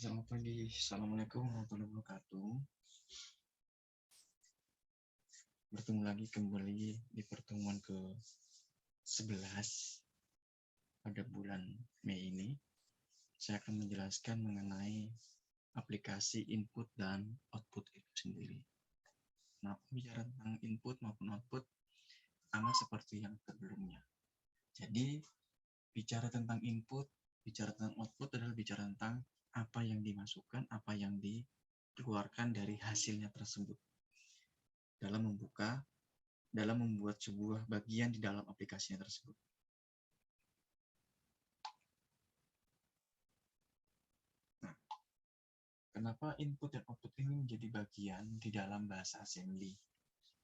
Selamat pagi, Assalamualaikum warahmatullahi wabarakatuh. Bertemu lagi kembali di pertemuan ke-11 pada bulan Mei ini. Saya akan menjelaskan mengenai aplikasi input dan output itu sendiri. Nah, bicara tentang input maupun output, sama seperti yang sebelumnya. Jadi, bicara tentang input, bicara tentang output adalah bicara tentang apa yang dimasukkan, apa yang dikeluarkan dari hasilnya tersebut dalam membuat sebuah bagian di dalam aplikasinya tersebut. Nah, kenapa input dan output ini menjadi bagian di dalam bahasa assembly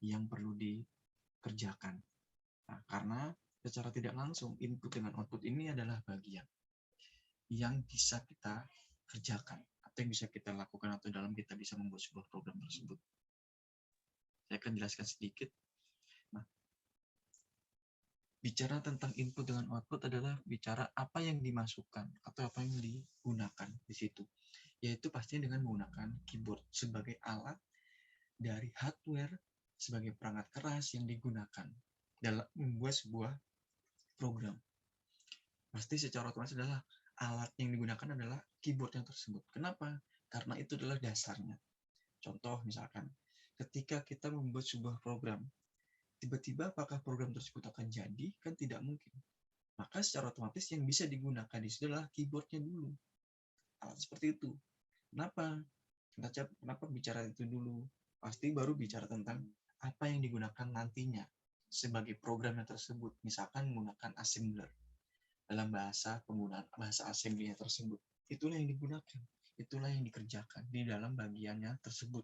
yang perlu dikerjakan? Nah, karena secara tidak langsung input dengan output ini adalah bagian yang bisa kita kerjakan atau yang bisa kita lakukan atau dalam kita bisa membuat sebuah program tersebut. Saya akan jelaskan sedikit. Nah, bicara tentang input dengan output adalah bicara apa yang dimasukkan atau apa yang digunakan di situ. Yaitu pastinya dengan menggunakan keyboard sebagai alat dari hardware, sebagai perangkat keras yang digunakan dalam membuat sebuah program. Pasti secara otomatis adalah alat yang digunakan adalah keyboard yang tersebut. Kenapa? Karena itu adalah dasarnya. Contoh misalkan, ketika kita membuat sebuah program, tiba-tiba apakah program tersebut akan jadi? Kan tidak mungkin. Maka secara otomatis yang bisa digunakan di situ adalah keyboardnya dulu. Alat seperti itu. Kenapa? Kenapa bicara itu dulu? Pasti baru bicara tentang apa yang digunakan nantinya sebagai programnya tersebut. Misalkan menggunakan assembler dalam penggunaan bahasa assembly tersebut. Itulah yang digunakan. Itulah yang dikerjakan di dalam bagiannya tersebut.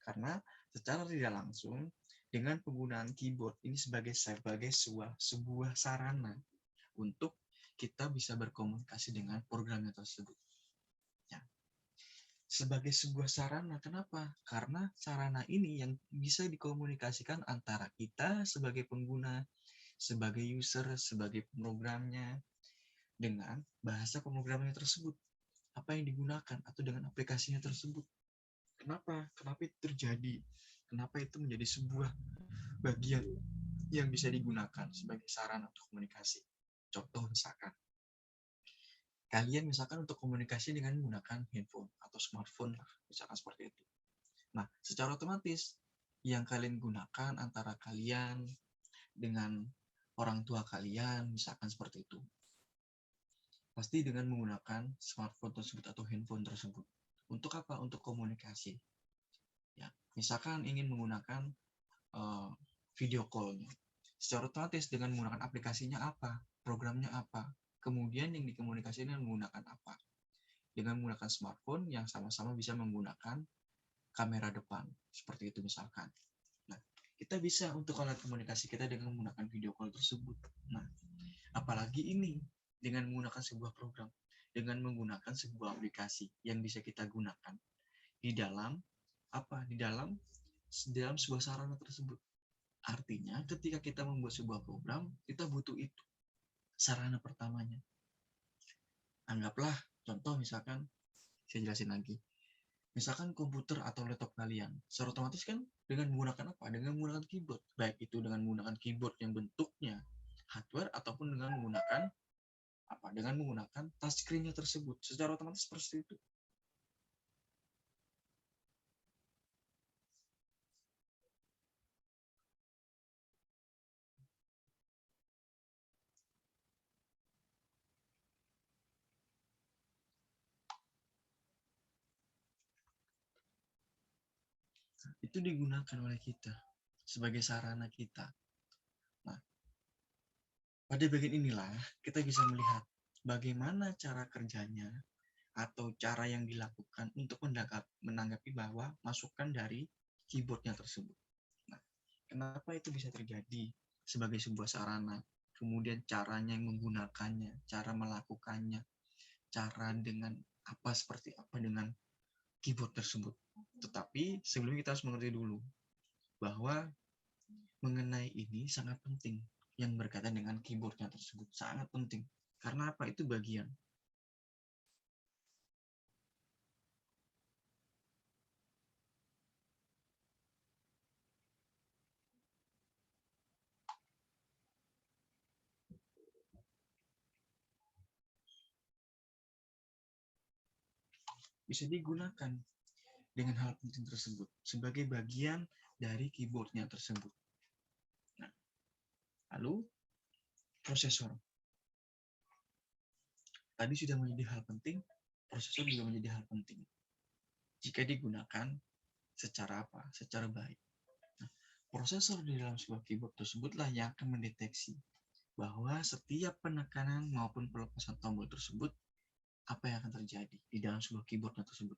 Karena secara tidak langsung dengan penggunaan keyboard ini sebagai sebuah sarana untuk kita bisa berkomunikasi dengan programnya tersebut. Ya. Sebagai sebuah sarana, kenapa? Karena sarana ini yang bisa dikomunikasikan antara kita sebagai pengguna, sebagai user, sebagai pemrogramnya, dengan bahasa pemrogramannya tersebut. Apa yang digunakan atau dengan aplikasinya tersebut. Kenapa? Kenapa itu terjadi? Kenapa itu menjadi sebuah bagian yang bisa digunakan sebagai sarana untuk komunikasi? Contoh misalkan, kalian misalkan untuk komunikasi dengan menggunakan handphone atau smartphone, misalkan seperti itu. Nah, secara otomatis yang kalian gunakan antara kalian dengan orang tua kalian, misalkan seperti itu. Pasti dengan menggunakan smartphone tersebut atau handphone tersebut. Untuk apa? Untuk komunikasi. Ya, misalkan ingin menggunakan video call-nya. Secara otomatis dengan menggunakan aplikasinya apa, programnya apa, kemudian yang dikomunikasikan dengan menggunakan apa. Dengan menggunakan smartphone yang sama-sama bisa menggunakan kamera depan, seperti itu misalkan. Nah, kita bisa untuk alat komunikasi kita dengan menggunakan video call tersebut. Nah, apalagi ini dengan menggunakan sebuah program, dengan menggunakan sebuah aplikasi yang bisa kita gunakan di dalam apa? Di dalam sebuah sarana tersebut. Artinya, ketika kita membuat sebuah program, kita butuh itu sarana pertamanya. Anggaplah contoh misalkan, saya jelasin lagi. Misalkan komputer atau laptop kalian, secara otomatis kan dengan menggunakan apa? Dengan menggunakan keyboard. Baik itu dengan menggunakan keyboard yang bentuknya hardware ataupun dengan menggunakan apa? Dengan menggunakan touchscreen-nya tersebut. Secara otomatis seperti itu. Itu digunakan oleh kita sebagai sarana kita. Nah, pada bagian inilah kita bisa melihat bagaimana cara kerjanya atau cara yang dilakukan untuk menanggapi bahwa masukan dari keyboardnya tersebut. Nah, kenapa itu bisa terjadi sebagai sebuah sarana? Kemudian caranya yang menggunakannya, cara melakukannya, cara dengan apa seperti apa dengan keyboard tersebut. Tetapi sebelum kita harus mengerti dulu bahwa mengenai ini sangat penting yang berkaitan dengan keyboardnya tersebut sangat penting karena apa itu bagian bisa digunakan dengan hal penting tersebut sebagai bagian dari keyboardnya tersebut. Nah, lalu prosesor. Tadi sudah menjadi hal penting, prosesor juga menjadi hal penting. Jika digunakan secara apa? Secara baik. Nah, prosesor di dalam sebuah keyboard tersebutlah yang akan mendeteksi bahwa setiap penekanan maupun pelepasan tombol tersebut apa yang akan terjadi di dalam sebuah keyboardnya tersebut.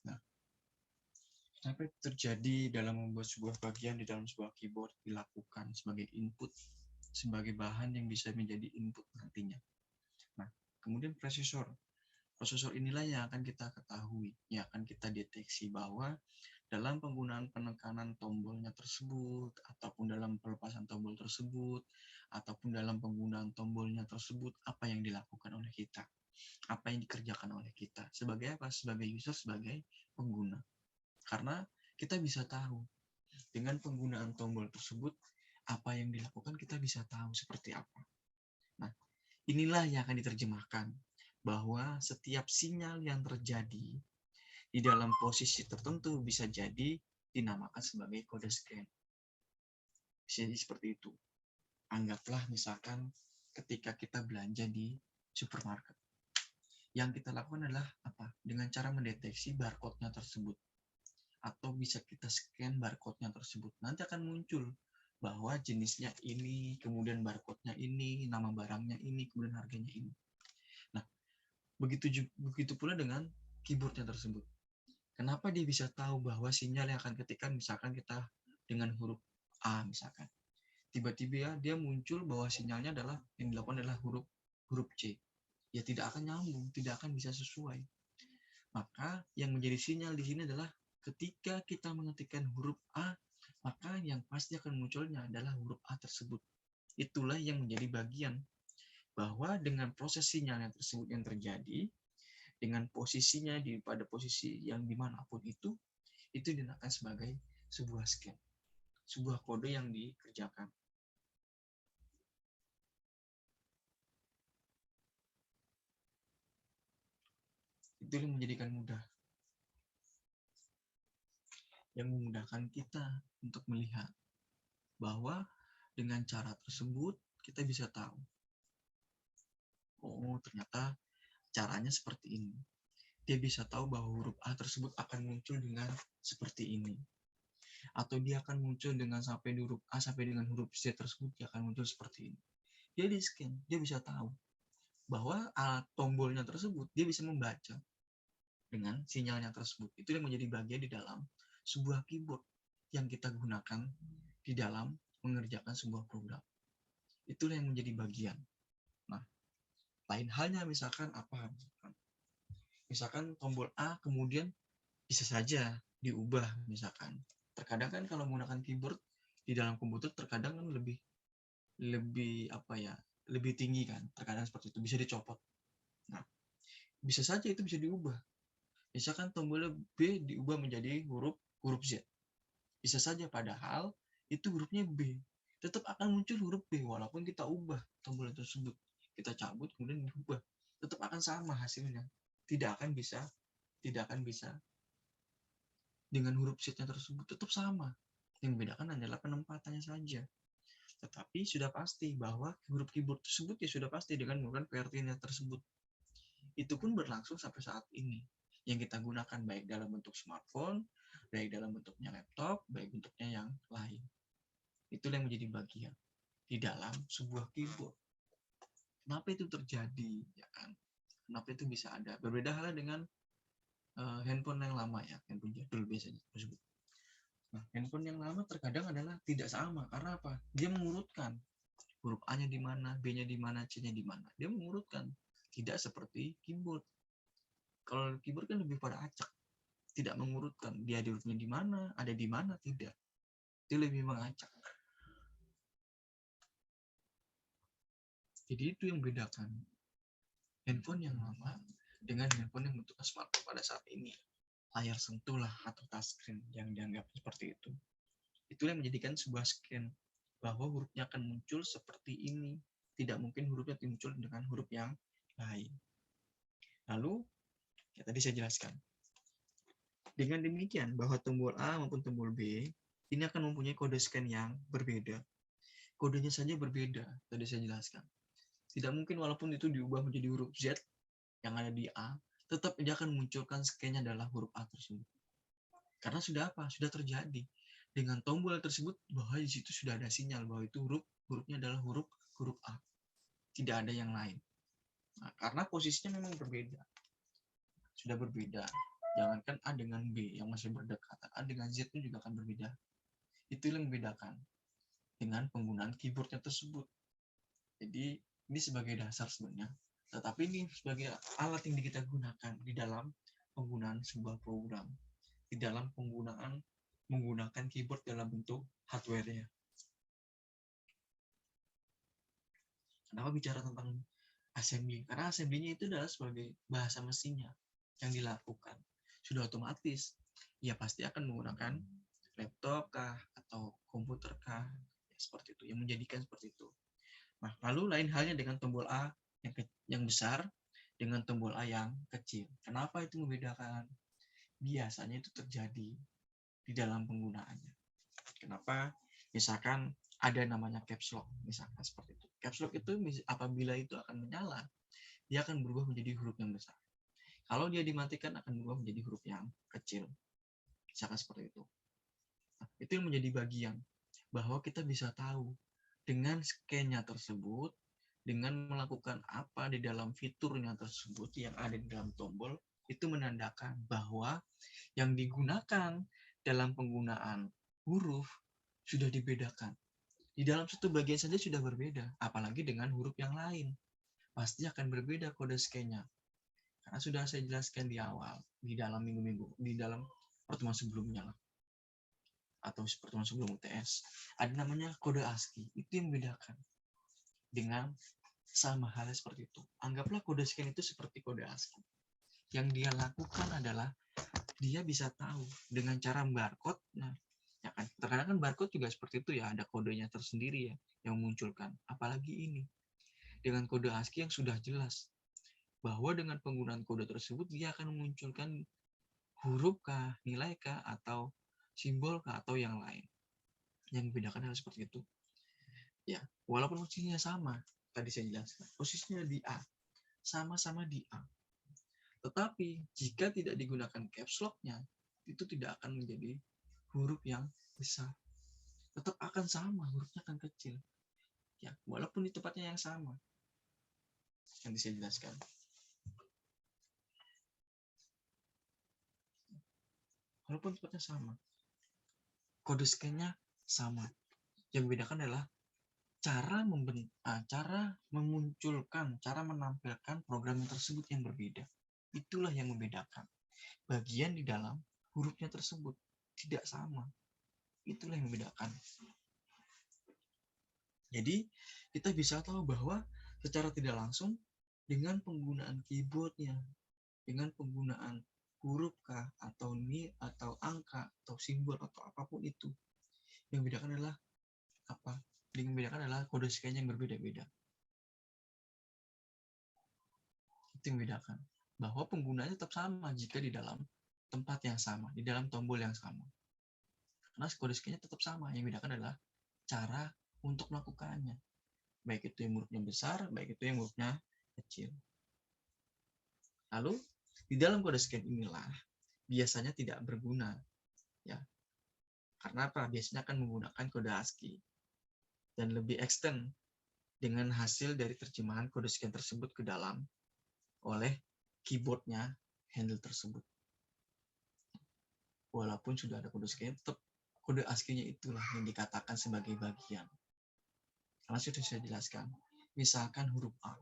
Nah, apa yang terjadi dalam membuat sebuah bagian di dalam sebuah keyboard dilakukan sebagai input, sebagai bahan yang bisa menjadi input nantinya. Nah, kemudian prosesor. Prosesor inilah yang akan kita ketahui, yang akan kita deteksi bahwa dalam penggunaan penekanan tombolnya tersebut, ataupun dalam pelepasan tombol tersebut, ataupun dalam penggunaan tombolnya tersebut, apa yang dilakukan oleh kita, apa yang dikerjakan oleh kita, sebagai apa? Sebagai user, sebagai pengguna. Karena kita bisa tahu, dengan penggunaan tombol tersebut, apa yang dilakukan kita bisa tahu seperti apa. Nah, inilah yang akan diterjemahkan, bahwa setiap sinyal yang terjadi di dalam posisi tertentu bisa jadi dinamakan sebagai kode scan. Bisa jadi seperti itu. Anggaplah misalkan ketika kita belanja di supermarket. Yang kita lakukan adalah apa? Dengan cara mendeteksi barcode-nya tersebut. Atau bisa kita scan barcode-nya tersebut. Nanti akan muncul bahwa jenisnya ini, kemudian barcode-nya ini, nama barangnya ini, kemudian harganya ini. Nah, begitu pula dengan keyboard-nya tersebut. Kenapa dia bisa tahu bahwa sinyal yang akan ketikkan, misalkan kita dengan huruf A misalkan, tiba-tiba dia muncul bahwa sinyalnya adalah yang dilakukan adalah huruf C. Ya tidak akan nyambung, tidak akan bisa sesuai. Maka yang menjadi sinyal di sini adalah ketika kita mengetikkan huruf A, maka yang pasti akan munculnya adalah huruf A tersebut. Itulah yang menjadi bagian bahwa dengan proses sinyal yang tersebut yang terjadi, dengan posisinya pada posisi yang dimanapun itu dinamakan sebagai sebuah scan, sebuah kode yang dikerjakan. Itu yang menjadikan mudah, yang memudahkan kita untuk melihat bahwa dengan cara tersebut kita bisa tahu, oh ternyata caranya seperti ini. Dia bisa tahu bahwa huruf A tersebut akan muncul dengan seperti ini. Atau dia akan muncul dengan sampai huruf A sampai dengan huruf Z tersebut, dia akan muncul seperti ini. Dia di scan, dia bisa tahu bahwa alat tombolnya tersebut dia bisa membaca dengan sinyalnya tersebut. Itu yang menjadi bagian di dalam sebuah keyboard yang kita gunakan di dalam mengerjakan sebuah program. Itulah yang menjadi bagian. Nah, lain halnya misalkan apa? Misalkan tombol A kemudian bisa saja diubah misalkan. Terkadang kan kalau menggunakan keyboard di dalam komputer terkadang kan lebih lebih apa ya? Lebih tinggi kan. Terkadang seperti itu bisa dicopot. Nah, bisa saja itu bisa diubah. Misalkan tombol B diubah menjadi huruf Z. Bisa saja padahal itu hurufnya B. Tetap akan muncul huruf B walaupun kita ubah tombol tersebut. Kita cabut kemudian diubah. Tetap akan sama hasilnya. Tidak akan bisa dengan huruf Z-nya tersebut tetap sama. Yang membedakan adalah penempatannya saja. Tetapi sudah pasti bahwa huruf keyboard tersebut ya sudah pasti dengan menggunakan QWERTY-nya tersebut. Itu pun berlangsung sampai saat ini. Yang kita gunakan baik dalam bentuk smartphone, baik dalam bentuknya laptop, baik bentuknya yang lain. Itulah yang menjadi bagian di dalam sebuah keyboard. Kenapa itu terjadi? Ya kan? Kenapa itu bisa ada? Berbeda halnya dengan handphone yang lama ya, handphone jadul biasanya tersebut. Nah, handphone yang lama terkadang adalah tidak sama. Karena apa? Dia mengurutkan huruf A-nya di mana, B-nya di mana, C-nya di mana. Dia mengurutkan. Tidak seperti keyboard. Kalau keyboard kan lebih pada acak, tidak mengurutkan. Dia di hurufnya di mana, ada di mana, tidak. Dia lebih mengacak. Jadi itu yang membedakan handphone yang lama dengan handphone yang bentuknya smartphone pada saat ini. Layar sentuh lah atau touchscreen yang dianggap seperti itu. Itulah yang menjadikan sebuah scan bahwa hurufnya akan muncul seperti ini. Tidak mungkin hurufnya muncul dengan huruf yang lain. Lalu, ya tadi saya jelaskan. Dengan demikian, bahwa tombol A maupun tombol B ini akan mempunyai kode scan yang berbeda. Kodenya saja berbeda, tadi saya jelaskan. Tidak mungkin walaupun itu diubah menjadi huruf Z yang ada di A, tetap dia akan munculkan scan-nya adalah huruf A tersebut. Karena sudah apa? Sudah terjadi. Dengan tombol tersebut, bahwa di situ sudah ada sinyal bahwa itu hurufnya adalah huruf A. Tidak ada yang lain. Nah, karena posisinya memang berbeda. Sudah berbeda. Jangankan A dengan B yang masih berdekatan, A dengan Z itu juga akan berbeda. Itu yang membedakan dengan penggunaan keyboardnya tersebut. Jadi ini sebagai dasar sebenarnya. Tetapi ini sebagai alat yang kita gunakan di dalam penggunaan sebuah program. Di dalam penggunaan menggunakan keyboard dalam bentuk hardware-nya. Kenapa bicara tentang assembly? Karena assembly-nya itu adalah sebagai bahasa mesinnya yang dilakukan. Sudah otomatis. Ya pasti akan menggunakan laptop kah atau komputer kah, ya, seperti itu. Yang menjadikan seperti itu. Nah, lalu lain halnya dengan tombol A yang besar dengan tombol A yang kecil. Kenapa itu membedakan? Biasanya itu terjadi di dalam penggunaannya. Kenapa? Misalkan ada namanya caps lock, misalkan seperti itu. Caps lock itu apabila itu akan menyala, dia akan berubah menjadi huruf yang besar. Kalau dia dimatikan akan berubah menjadi huruf yang kecil. Misalkan seperti itu. Nah, itu yang menjadi bagian bahwa kita bisa tahu dengan scan-nya tersebut, dengan melakukan apa di dalam fiturnya tersebut yang ada di dalam tombol, itu menandakan bahwa yang digunakan dalam penggunaan huruf sudah dibedakan. Di dalam satu bagian saja sudah berbeda, apalagi dengan huruf yang lain. Pasti akan berbeda kode scan-nya. Karena sudah saya jelaskan di awal, di dalam minggu-minggu, di dalam pertemuan sebelumnya atau pertemuan sebelum UTS. Ada namanya kode ASCII, itu yang membedakan. Dengan sama halnya seperti itu. Anggaplah kode scan itu seperti kode ASCII. Yang dia lakukan adalah dia bisa tahu dengan cara barcode. Nah, ya kan, terkadang kan barcode juga seperti itu ya, ada kodenya tersendiri ya yang memunculkan. Apalagi ini dengan kode ASCII yang sudah jelas bahwa dengan penggunaan kode tersebut dia akan memunculkan huruf kah, nilai kah, atau simbol kah, atau yang lain. Yang membedakan adalah seperti itu. Ya, walaupun posisinya sama, tadi saya jelaskan, posisinya di A, sama-sama di A. Tetapi jika tidak digunakan caps lock-nya, itu tidak akan menjadi huruf yang besar. Tetap akan sama, hurufnya akan kecil. Ya, walaupun di tempatnya yang sama. Yang saya jelaskan. Walaupun tempatnya sama. Kode scan-nya sama. Yang membedakan adalah cara memunculkan, cara menampilkan program tersebut yang berbeda. Itulah yang membedakan. Bagian di dalam hurufnya tersebut tidak sama. Itulah yang membedakan. Jadi, kita bisa tahu bahwa secara tidak langsung dengan penggunaan keyboardnya, dengan penggunaan huruf kah, atau atau angka, atau simbol, atau apapun itu, yang membedakan adalah apa? Yang membedakan adalah kode scan yang berbeda-beda. Itu yang membedakan. Bahwa penggunanya tetap sama jika di dalam tempat yang sama, di dalam tombol yang sama. Karena kode scan-nya tetap sama. Yang membedakan adalah cara untuk melakukannya. Baik itu yang hurufnya besar, baik itu yang hurufnya kecil. Lalu, di dalam kode scan inilah biasanya tidak berguna. Ya. Karena apa? Biasanya akan menggunakan kode ASCII. Dan lebih extend dengan hasil dari terjemahan kode scan tersebut ke dalam oleh keyboardnya handle tersebut. Walaupun sudah ada kode scan, tetap kode ASCII-nya itulah yang dikatakan sebagai bagian. Karena sudah saya jelaskan. Misalkan huruf A,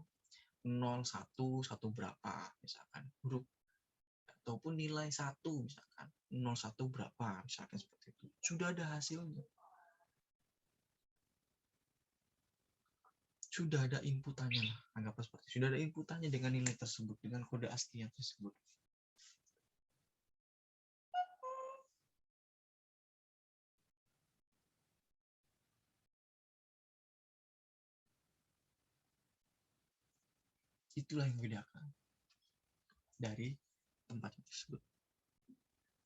0, 1, 1 berapa, misalkan. Huruf ataupun nilai 1, misalkan. 0, 1 berapa, misalkan seperti itu. Sudah ada hasilnya. Sudah ada inputannya lah, anggaplah seperti itu. Sudah ada inputannya dengan nilai tersebut, dengan kode ASCII yang tersebut. Itulah yang membedakan dari tempat tersebut.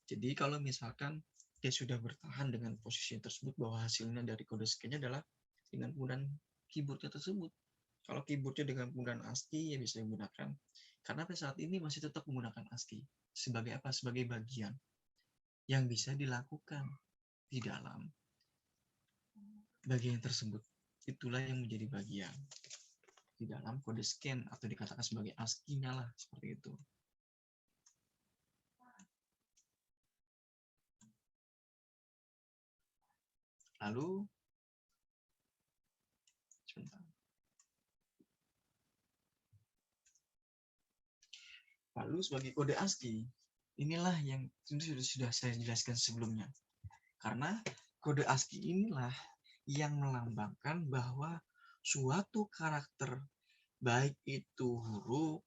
Jadi kalau misalkan dia sudah bertahan dengan posisi tersebut bahwa hasilnya dari kode ASCII adalah dengan penggunaan keyboardnya tersebut. Kalau keyboardnya dengan penggunaan ASCII ya bisa digunakan. Karena pada saat ini masih tetap menggunakan ASCII sebagai apa? Sebagai bagian yang bisa dilakukan di dalam bagian tersebut. Itulah yang menjadi bagian di dalam kode scan atau dikatakan sebagai ASCII-nya lah, seperti itu. Lalu sebentar. Lalu sebagai kode ASCII, inilah yang sudah saya jelaskan sebelumnya. Karena kode ASCII inilah yang melambangkan bahwa suatu karakter, baik itu huruf,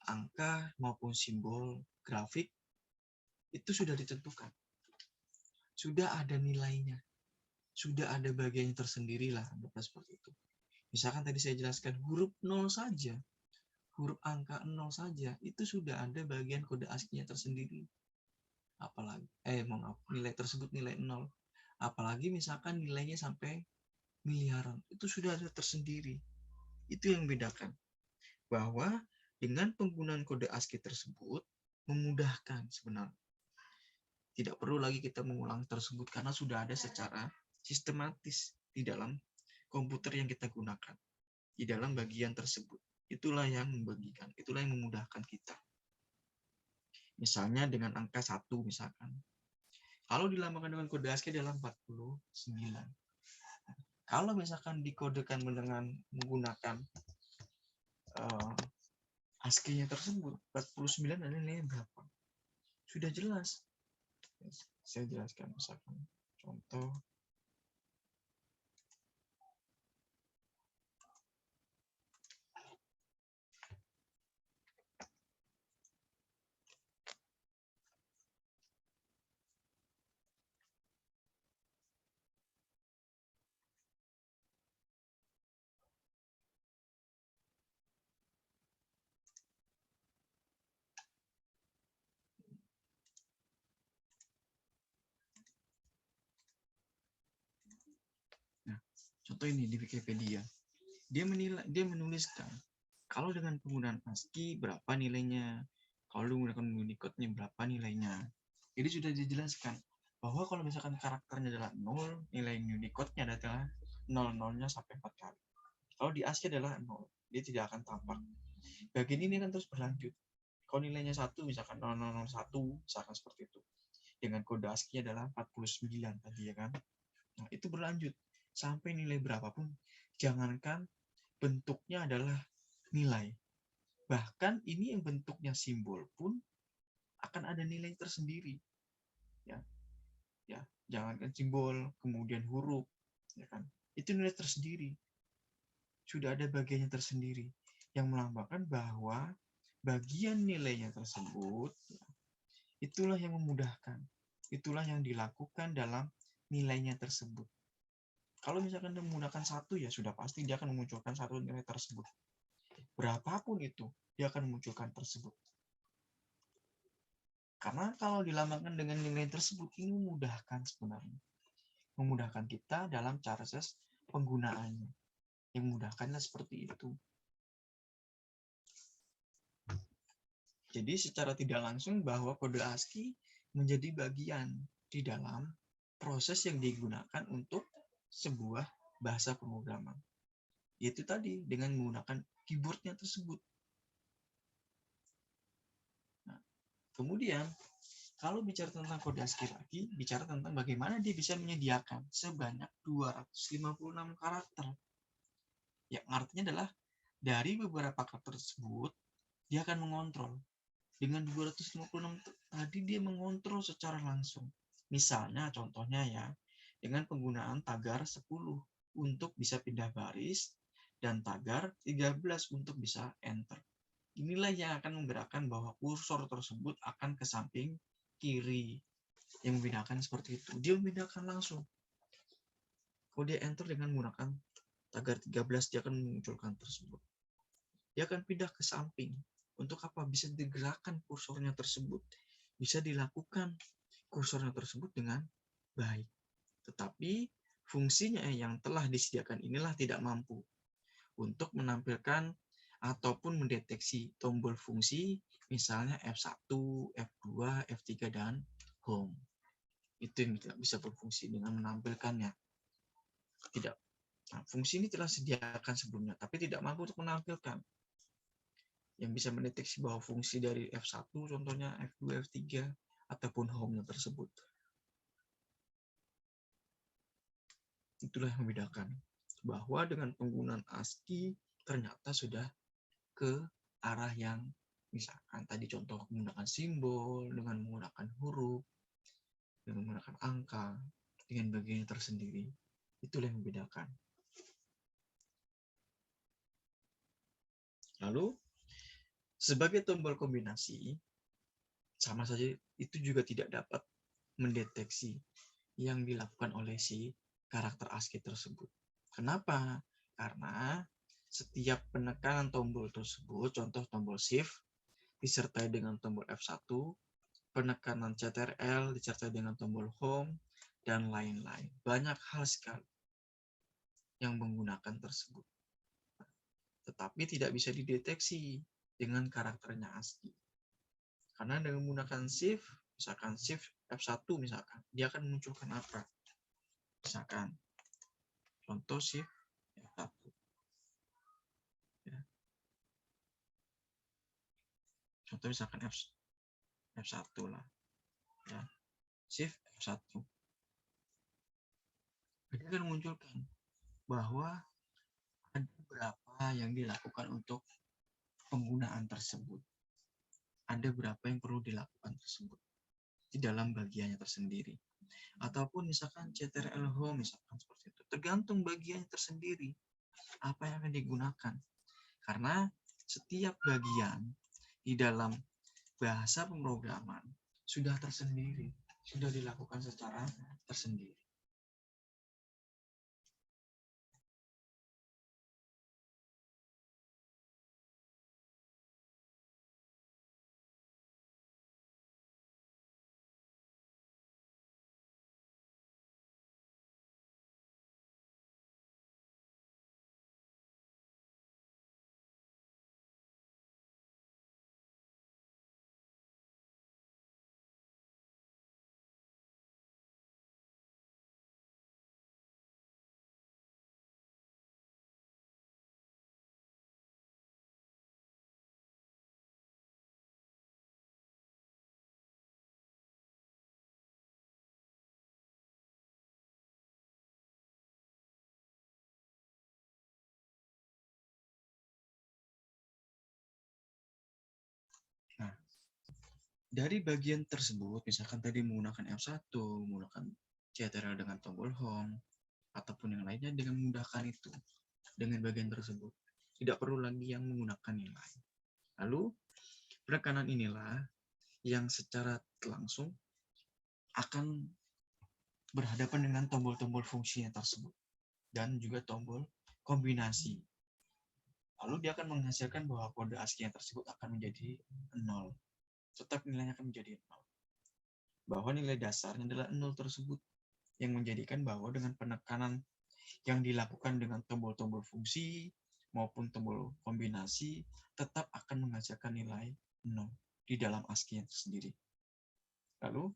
angka, maupun simbol, grafik, itu sudah ditentukan. Sudah ada nilainya. Sudah ada bagian tersendiri lah, seperti itu. Misalkan tadi saya jelaskan huruf 0 saja, huruf angka 0 saja, itu sudah ada bagian kode ASCII-nya tersendiri. Apalagi, nilai tersebut nilai 0. Apalagi misalkan nilainya sampai miliaran, itu sudah ada tersendiri. Itu yang membedakan. Bahwa dengan penggunaan kode ASCII tersebut, memudahkan sebenarnya. Tidak perlu lagi kita mengulang tersebut, karena sudah ada secara sistematis di dalam komputer yang kita gunakan. Di dalam bagian tersebut. Itulah yang membagikan, itulah yang memudahkan kita. Misalnya dengan angka 1 misalkan. Kalau dilambangkan dengan kode ASCII adalah 49. Kalau misalkan dikodekan dengan menggunakan ASCII-nya tersebut, 49 adalah nilai berapa? Sudah jelas. Saya jelaskan misalkan. Contoh. Nah, contoh ini di Wikipedia. Dia menuliskan kalau dengan penggunaan ASCII berapa nilainya, kalau menggunakan Unicode-nya berapa nilainya. Jadi sudah dijelaskan bahwa kalau misalkan karakternya adalah 0, nilai Unicode-nya adalah 0-nya sampai 4 kali. Kalau di ASCII adalah 0, dia tidak akan tampak. Bagian ini akan terus berlanjut. Kalau nilainya 1, misalkan 0001, misalkan seperti itu. Dengan kode ASCII adalah 49 tadi ya kan. Nah, itu berlanjut sampai nilai berapapun. Jangankan bentuknya adalah nilai. Bahkan ini yang bentuknya simbol pun akan ada nilai tersendiri. Ya. Ya, jangankan simbol, kemudian huruf, ya kan. Itu nilai tersendiri. Sudah ada bagiannya tersendiri yang melambangkan bahwa bagian nilainya tersebut itulah yang memudahkan. Itulah yang dilakukan dalam nilainya tersebut. Kalau misalkan dia menggunakan 1, ya sudah pasti dia akan memunculkan 1 nilai tersebut. Berapapun itu, dia akan memunculkan tersebut. Karena kalau dilambangkan dengan nilai tersebut, ini memudahkan sebenarnya. Memudahkan kita dalam proses penggunaannya. Yang memudahkannya seperti itu. Jadi secara tidak langsung bahwa kode ASCII menjadi bagian di dalam proses yang digunakan untuk sebuah bahasa pemrograman. Yaitu tadi dengan menggunakan keyboardnya tersebut. Nah, kemudian Kalau bicara tentang kode ASCII lagi, bicara tentang bagaimana dia bisa menyediakan sebanyak 256 karakter. Yang artinya adalah dari beberapa karakter tersebut, dia akan mengontrol. Dengan 256 tadi dia mengontrol secara langsung. Misalnya, contohnya ya, dengan penggunaan tagar 10 untuk bisa pindah baris, dan tagar 13 untuk bisa enter. Inilah yang akan menggerakkan bahwa kursor tersebut akan ke samping kiri. Yang membedakan seperti itu. Dia membedakan langsung. Kalau dia enter dengan menggunakan tagar 13, dia akan memunculkan tersebut. Dia akan pindah ke samping. Untuk apa? Bisa digerakkan kursornya tersebut. Bisa dilakukan kursornya tersebut dengan baik. Tetapi fungsinya yang telah disediakan inilah tidak mampu untuk menampilkan ataupun mendeteksi tombol fungsi, misalnya F1, F2, F3, dan Home. Itu yang tidak bisa berfungsi dengan menampilkannya. Tidak. Nah, fungsi ini telah disediakan sebelumnya, tapi tidak mampu untuk menampilkan. Yang bisa mendeteksi bahwa fungsi dari F1, contohnya F2, F3, ataupun Home-nya tersebut. Itulah yang membedakan. Bahwa dengan penggunaan ASCII, ternyata sudah ke arah yang misalkan tadi contoh menggunakan simbol, dengan menggunakan huruf, dengan menggunakan angka, dengan bagian tersendiri. Itulah yang membedakan. Lalu, sebagai tombol kombinasi, sama saja itu juga tidak dapat mendeteksi yang dilakukan oleh si karakter ASCII tersebut. Kenapa? Karena setiap penekanan tombol tersebut, contoh tombol Shift, disertai dengan tombol F1, penekanan CTRL disertai dengan tombol Home, dan lain-lain. Banyak hal sekali yang menggunakan tersebut. Tetapi tidak bisa dideteksi dengan karakternya ASCII. Karena dengan menggunakan Shift, misalkan Shift F1 misalkan, dia akan memunculkan apa? Misalkan, contoh Shift F1. Ya. Contoh misalkan F1 lah. Ya. Shift F1. Dia akan memunculkan bahwa ada berapa yang dilakukan untuk penggunaan tersebut. Ada berapa yang perlu dilakukan tersebut di dalam bagiannya tersendiri. Ataupun misalkan CTRL Home, misalkan seperti itu. Tergantung bagiannya tersendiri. Apa yang akan digunakan. Karena setiap bagian di dalam bahasa pemrograman sudah tersendiri. Sudah dilakukan secara tersendiri. Nah, dari bagian tersebut, misalkan tadi menggunakan F1, menggunakan CTRL dengan tombol Home, ataupun yang lainnya dengan memudahkan itu, dengan bagian tersebut. Tidak perlu lagi yang menggunakan yang lain. Lalu, penekanan inilah yang secara langsung akan berhadapan dengan tombol-tombol fungsinya tersebut. Dan juga tombol kombinasi. Lalu dia akan menghasilkan bahwa kode ASCII tersebut akan menjadi 0. Tetap nilainya akan menjadi 0. Bahwa nilai dasarnya adalah 0 tersebut. Yang menjadikan bahwa dengan penekanan yang dilakukan dengan tombol-tombol fungsi maupun tombol kombinasi tetap akan menghasilkan nilai 0 di dalam ASCII tersendiri. Lalu,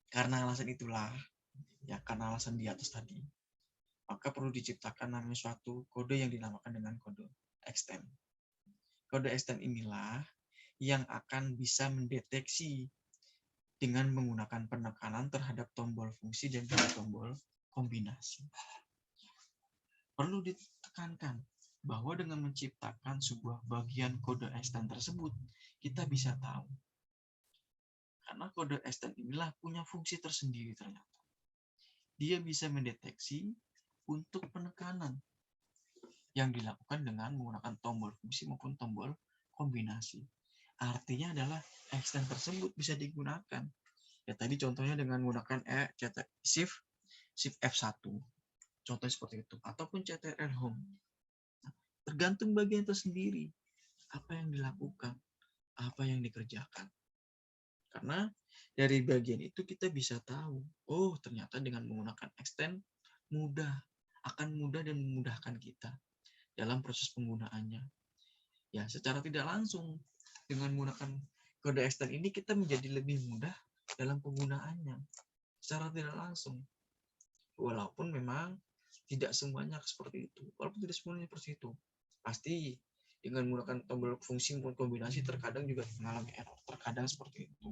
karena alasan itulah, ya karena alasan di atas tadi, maka perlu diciptakan namanya suatu kode yang dinamakan dengan kode extend. Kode extend inilah yang akan bisa mendeteksi dengan menggunakan penekanan terhadap tombol fungsi dan juga tombol kombinasi. Perlu ditekankan bahwa dengan menciptakan sebuah bagian kode extend tersebut, kita bisa tahu. Karena kode extend inilah punya fungsi tersendiri ternyata. Dia bisa mendeteksi untuk penekanan yang dilakukan dengan menggunakan tombol fungsi maupun tombol kombinasi. Artinya adalah extend tersebut bisa digunakan. Ya tadi contohnya dengan menggunakan shift F1. Contohnya seperti itu. Ataupun CTRL home. Tergantung bagian tersendiri. Apa yang dilakukan. Apa yang dikerjakan. Karena dari bagian itu kita bisa tahu. Oh ternyata dengan menggunakan extend mudah. Akan mudah dan memudahkan kita dalam proses penggunaannya. Ya, secara tidak langsung dengan menggunakan kode extend ini kita menjadi lebih mudah dalam penggunaannya. Secara tidak langsung. Walaupun memang tidak semuanya seperti itu. Walaupun tidak semuanya seperti itu. Pasti dengan menggunakan tombol fungsi maupun kombinasi terkadang juga mengalami error. Terkadang seperti itu.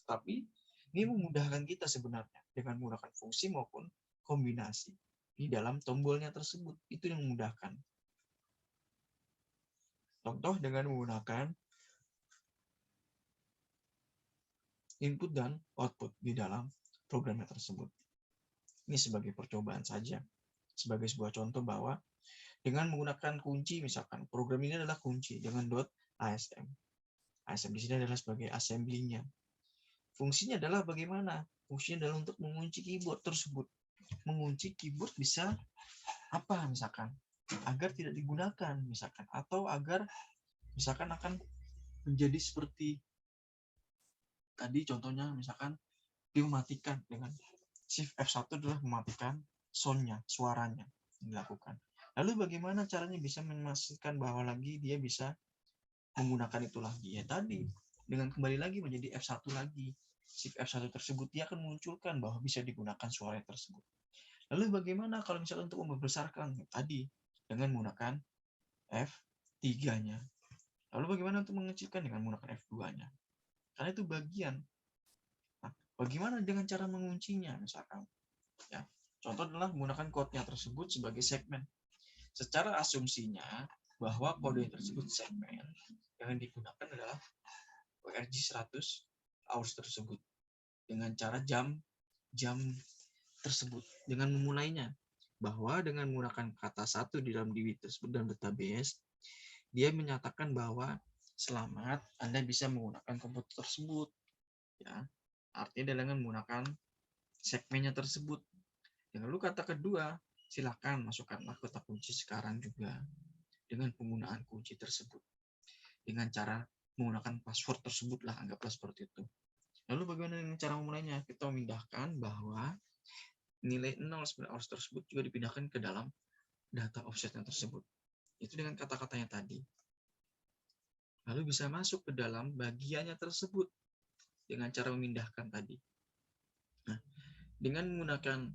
Tapi ini memudahkan kita sebenarnya dengan menggunakan fungsi maupun kombinasi di dalam tombolnya tersebut. Itu yang memudahkan. Contoh dengan menggunakan input dan output di dalam programnya tersebut. Ini sebagai percobaan saja. Sebagai sebuah contoh bahwa dengan menggunakan kunci, misalkan program ini adalah kunci dengan .asm. ASM di sini adalah sebagai assembly-nya. Fungsinya adalah bagaimana? Fungsinya adalah untuk mengunci keyboard tersebut. Mengunci keyboard bisa apa misalkan? Agar tidak digunakan misalkan. Atau agar misalkan akan menjadi seperti tadi contohnya misalkan dimatikan dengan shift F1 adalah mematikan sound-nya, suaranya yang dilakukan. Lalu bagaimana caranya bisa memastikan bahwa lagi dia bisa menggunakan itu lagi? Ya tadi, dengan kembali lagi menjadi F1 lagi. Shift F1 tersebut dia akan memunculkan bahwa bisa digunakan suara tersebut. Lalu bagaimana kalau misalnya untuk membesarkan? Tadi, dengan menggunakan F3-nya. Lalu bagaimana untuk mengecilkan dengan menggunakan F2-nya? Karena itu bagian. Nah, bagaimana dengan cara menguncinya misalkan? Ya, contoh adalah menggunakan code-nya tersebut sebagai segmen. Secara asumsinya bahwa kode tersebut segmen yang digunakan adalah WRG 100 hours tersebut dengan cara jam tersebut dengan memulainya bahwa dengan menggunakan kata satu di dalam diri tersebut dan database dia menyatakan bahwa selamat Anda bisa menggunakan komputer tersebut ya artinya dengan menggunakan segmennya tersebut. Dan lalu kata kedua, silakan masukkanlah kata kunci sekarang juga dengan penggunaan kunci tersebut. Dengan cara menggunakan password tersebut lah, anggaplah seperti itu. Lalu bagaimana dengan cara memulainya? Kita memindahkan bahwa nilai 0 hours tersebut juga dipindahkan ke dalam data offsetnya tersebut. Itu dengan kata-katanya tadi. Lalu bisa masuk ke dalam bagiannya tersebut dengan cara memindahkan tadi. Nah, dengan menggunakan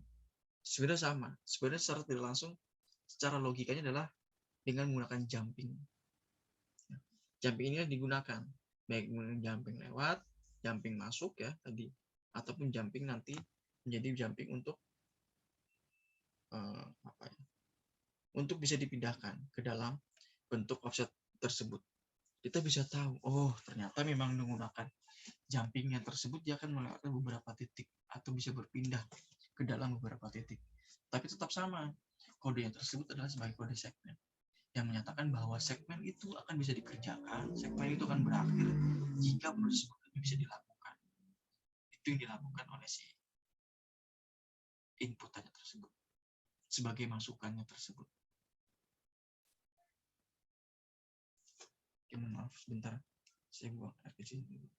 sebenarnya sama. Sebenarnya secara tidak langsung, secara logikanya adalah dengan menggunakan jumping. Jumping ini digunakan baik jumping lewat, jumping masuk ya tadi, ataupun jumping nanti menjadi jumping untuk untuk bisa dipindahkan ke dalam bentuk offset tersebut. Kita bisa tahu, oh ternyata memang menggunakan jumpingnya tersebut dia akan melewati beberapa titik atau bisa berpindah ke dalam beberapa titik. Tapi tetap sama, kode yang tersebut adalah sebagai kode segmen yang menyatakan bahwa segmen itu akan bisa dikerjakan, segmen itu akan berakhir jika proses itu bisa dilakukan. Itu yang dilakukan oleh si inputannya tersebut sebagai masukannya tersebut. Oke, maaf sebentar, saya buang air kecil dulu.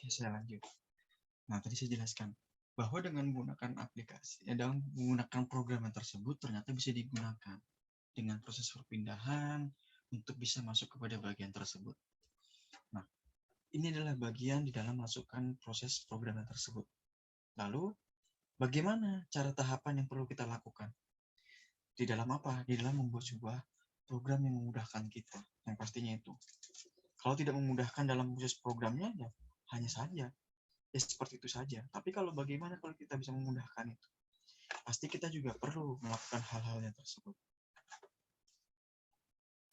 Oke, saya lanjut. Nah, tadi saya jelaskan bahwa dengan menggunakan aplikasi, dalam menggunakan program tersebut ternyata bisa digunakan dengan proses perpindahan untuk bisa masuk kepada bagian tersebut. Nah, ini adalah bagian di dalam masukkan proses program tersebut. Lalu, bagaimana cara tahapan yang perlu kita lakukan? Di dalam apa? Di dalam membuat sebuah program yang memudahkan kita. Yang pastinya itu. Kalau tidak memudahkan dalam proses programnya, ya hanya saja. Ya seperti itu saja. Tapi kalau bagaimana kalau kita bisa memudahkan itu? Pasti kita juga perlu melakukan hal-hal yang tersebut.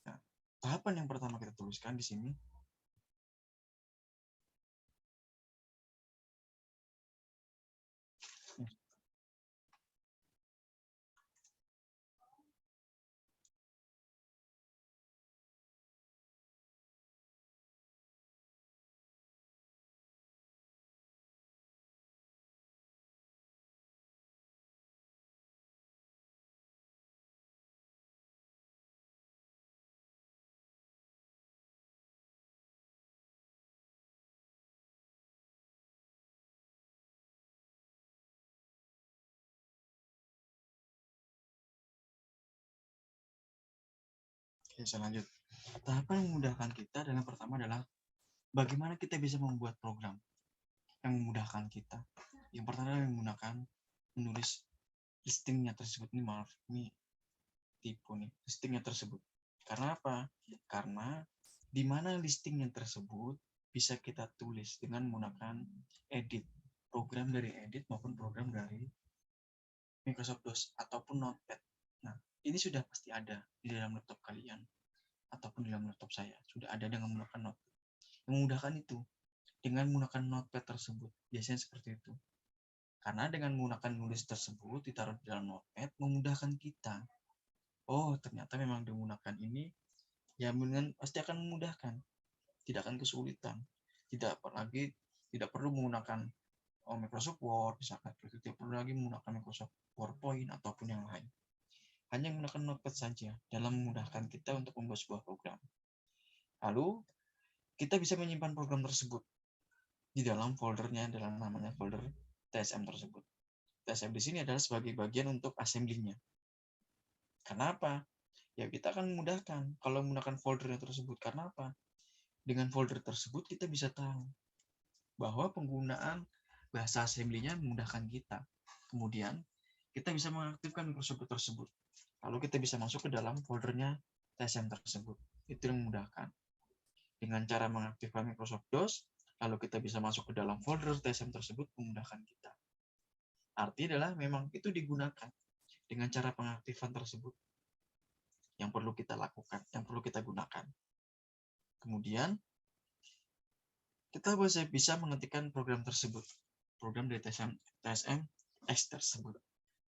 Nah, tahapan yang pertama kita tuliskan di sini. Oke, saya lanjut. Tahapan yang memudahkan kita dalam pertama adalah bagaimana kita bisa membuat program yang memudahkan kita. Yang pertama adalah menggunakan menulis listingnya tersebut. Ini maaf, ini tipu nih, listingnya tersebut. Karena apa? Karena di mana listing yang tersebut bisa kita tulis dengan menggunakan edit, program dari edit maupun program dari Microsoft DOS ataupun Notepad. Nah, ini sudah pasti ada di dalam laptop kalian ataupun di dalam laptop saya. Sudah ada dengan menggunakan Notepad. Yang memudahkan itu dengan menggunakan Notepad tersebut. Biasanya seperti itu. Karena dengan menggunakan nulis tersebut ditaruh di dalam Notepad memudahkan kita. Oh, ternyata memang menggunakan ini ya pasti akan memudahkan, tidak akan kesulitan, tidak perlu menggunakan Microsoft Word misalkan, tidak perlu lagi menggunakan Microsoft PowerPoint ataupun yang lain, hanya menggunakan Notepad saja dalam memudahkan kita untuk membuat sebuah program. Lalu kita bisa menyimpan program tersebut di dalam foldernya, dalam namanya folder TSM tersebut. TSM di sini adalah sebagai bagian untuk assembly-nya. Kenapa? Ya kita akan memudahkan kalau menggunakan foldernya tersebut. Karena apa? Dengan folder tersebut kita bisa tahu bahwa penggunaan bahasa assembly-nya memudahkan kita. Kemudian kita bisa mengaktifkan Microsoft tersebut. Lalu kita bisa masuk ke dalam foldernya TSM tersebut. Itu yang memudahkan. Dengan cara mengaktifkan Microsoft DOS, lalu kita bisa masuk ke dalam folder TSM tersebut memudahkan kita. Arti adalah memang itu digunakan dengan cara pengaktifan tersebut yang perlu kita lakukan, yang perlu kita gunakan. Kemudian kita bisa mengetikkan program tersebut, program dari TSM X tersebut.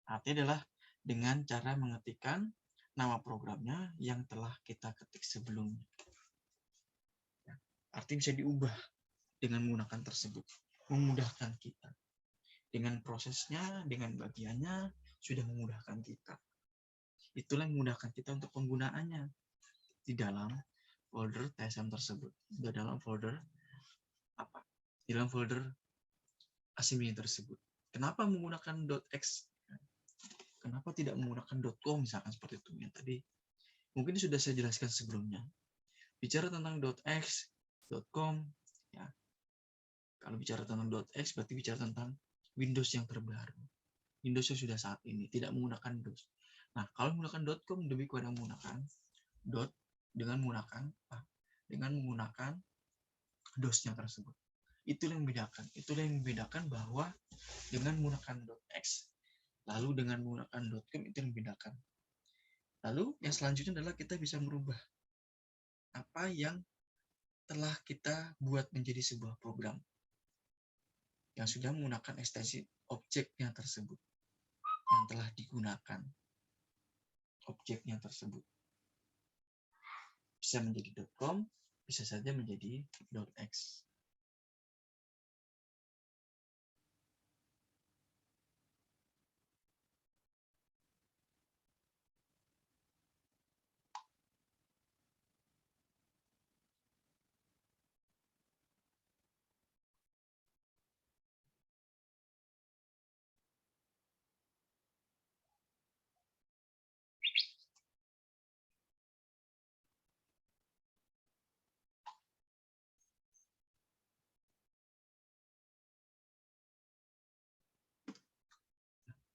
Artinya adalah dengan cara mengetikkan nama programnya yang telah kita ketik sebelumnya. Artinya bisa diubah dengan menggunakan tersebut, memudahkan kita. Dengan prosesnya, dengan bagiannya, sudah memudahkan kita. Itulah yang memudahkan kita untuk penggunaannya di dalam folder TSM tersebut, di dalam folder apa? Di dalam folder assembly tersebut. Kenapa menggunakan .x? Kenapa tidak menggunakan .com misalkan seperti itu yang tadi? Mungkin sudah saya jelaskan sebelumnya. Bicara tentang .x, .com, ya. Kalau bicara tentang .x berarti bicara tentang Windows yang terbaru. Windows yang sudah saat ini tidak menggunakan DOS. Nah, kalau menggunakan .com lebih kepada menggunakan dengan menggunakan DOS-nya tersebut. Itulah yang membedakan. Itulah yang membedakan bahwa dengan menggunakan .x lalu dengan menggunakan .com itu yang membedakan. Lalu yang selanjutnya adalah kita bisa merubah apa yang telah kita buat menjadi sebuah program yang sudah menggunakan ekstensi objeknya tersebut yang telah digunakan objeknya tersebut. Bisa menjadi .com, bisa saja menjadi .x.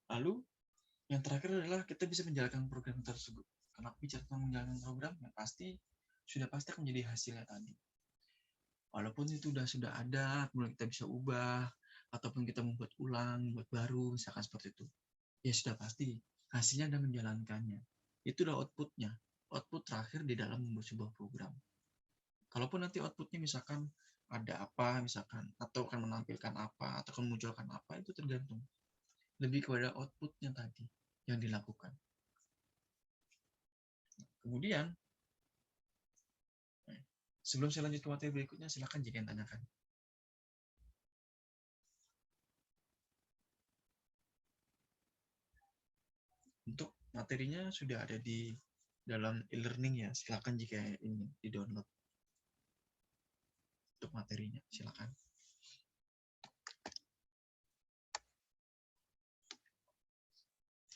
Lalu yang terakhir adalah kita bisa menjalankan program tersebut. Kenapa bicara tentang menjalankan program? Ya pasti sudah pasti akan menjadi hasilnya tadi. Walaupun itu sudah ada, kemudian kita bisa ubah, ataupun kita membuat ulang, membuat baru, misalkan seperti itu. Ya sudah pasti hasilnya dan menjalankannya. Itulah outputnya. Output terakhir di dalam membuat sebuah program. Kalaupun nanti outputnya misalkan ada apa, misalkan, atau akan menampilkan apa, atau akan memunculkan apa, itu tergantung. Lebih kepada outputnya tadi yang dilakukan. Kemudian, sebelum saya lanjut ke materi berikutnya, silakan jika yang tanyakan. Untuk materinya sudah ada di dalam e-learning ya, silakan jika ini di-download. Untuk materinya, silakan.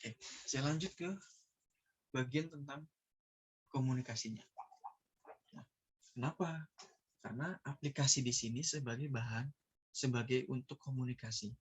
Oke, saya lanjut ke bagian tentang komunikasinya. Nah, kenapa? Karena aplikasi di sini sebagai bahan, sebagai untuk komunikasi.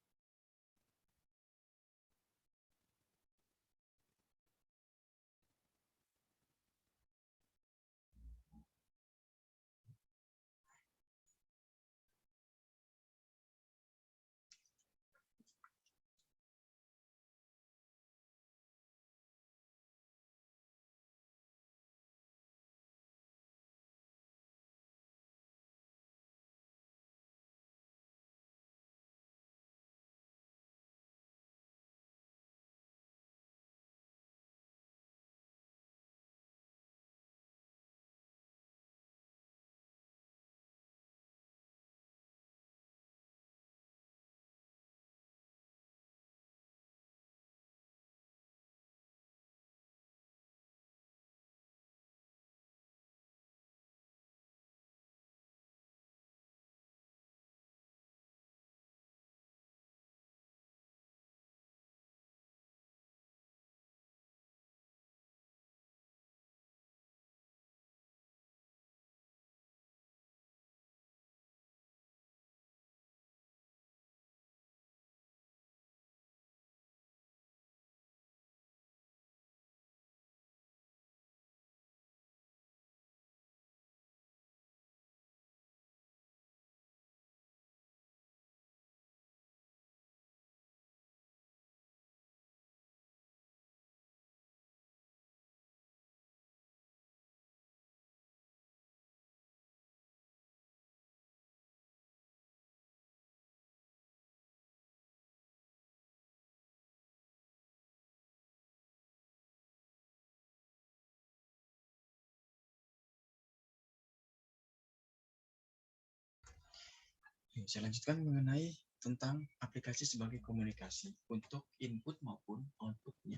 Saya lanjutkan mengenai tentang aplikasi sebagai komunikasi untuk input maupun outputnya.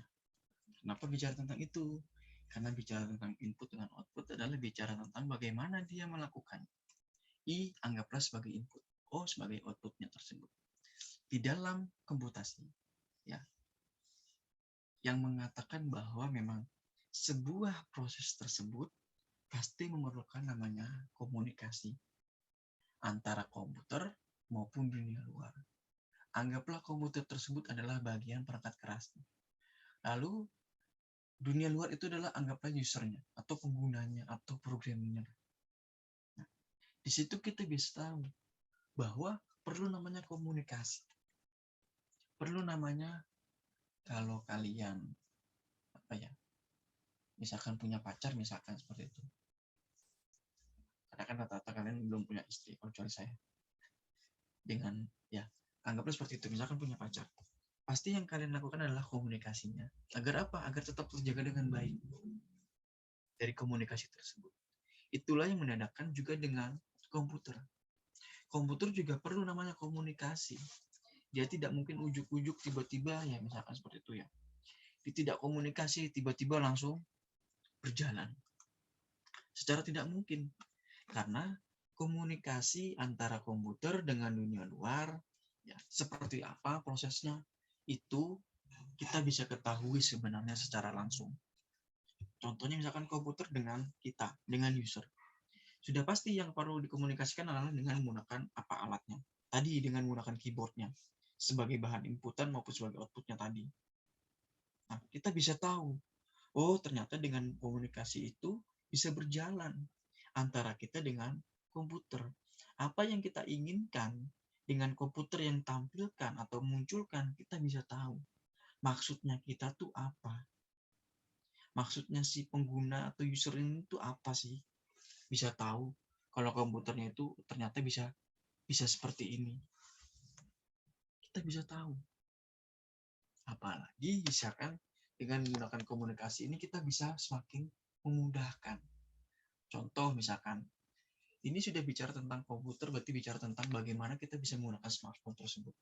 Kenapa bicara tentang itu? Karena bicara tentang input dengan output adalah bicara tentang bagaimana dia melakukan. I anggaplah sebagai input, O sebagai outputnya tersebut. Di dalam komputasi, ya, yang mengatakan bahwa memang sebuah proses tersebut pasti memerlukan namanya komunikasi antara komputer maupun dunia luar. Anggaplah komputer tersebut adalah bagian perangkat kerasnya. Lalu dunia luar itu adalah anggaplah usernya atau penggunanya atau programnya. Nah, di situ kita bisa tahu bahwa perlu namanya komunikasi. Perlu namanya kalau kalian apa ya? Misalkan punya pacar misalkan seperti itu. Karena kan rata-rata kalian belum punya istri kecuali saya. Dengan ya, anggaplah seperti itu. Misalkan punya pacar. Pasti yang kalian lakukan adalah komunikasinya. Agar apa? Agar tetap terjaga dengan baik dari komunikasi tersebut. Itulah yang menandakan juga dengan komputer. Komputer juga perlu namanya komunikasi. Dia tidak mungkin ujuk-ujuk tiba-tiba ya misalkan seperti itu ya. Dia tidak komunikasi tiba-tiba langsung berjalan. Secara tidak mungkin. Karena komunikasi antara komputer dengan dunia luar ya seperti apa prosesnya itu kita bisa ketahui sebenarnya secara langsung. Contohnya misalkan komputer dengan kita, dengan user. Sudah pasti yang perlu dikomunikasikan adalah dengan menggunakan apa alatnya. Tadi dengan menggunakan keyboardnya sebagai bahan inputan maupun sebagai outputnya tadi. Nah, kita bisa tahu, oh ternyata dengan komunikasi itu bisa berjalan antara kita dengan komputer. Apa yang kita inginkan dengan komputer yang tampilkan atau munculkan, kita bisa tahu. Maksudnya kita tuh apa? Maksudnya si pengguna atau user ini tuh apa sih? Bisa tahu kalau komputernya itu ternyata bisa seperti ini. Kita bisa tahu. Apalagi misalkan dengan menggunakan komunikasi ini kita bisa semakin memudahkan. Contoh misalkan, ini sudah bicara tentang komputer, berarti bicara tentang bagaimana kita bisa menggunakan smartphone tersebut.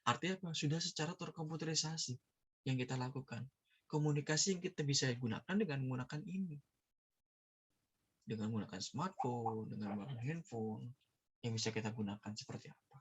Artinya apa? Sudah secara terkomputerisasi yang kita lakukan. Komunikasi yang kita bisa gunakan dengan menggunakan ini. Dengan menggunakan smartphone, dengan menggunakan handphone, yang bisa kita gunakan seperti apa.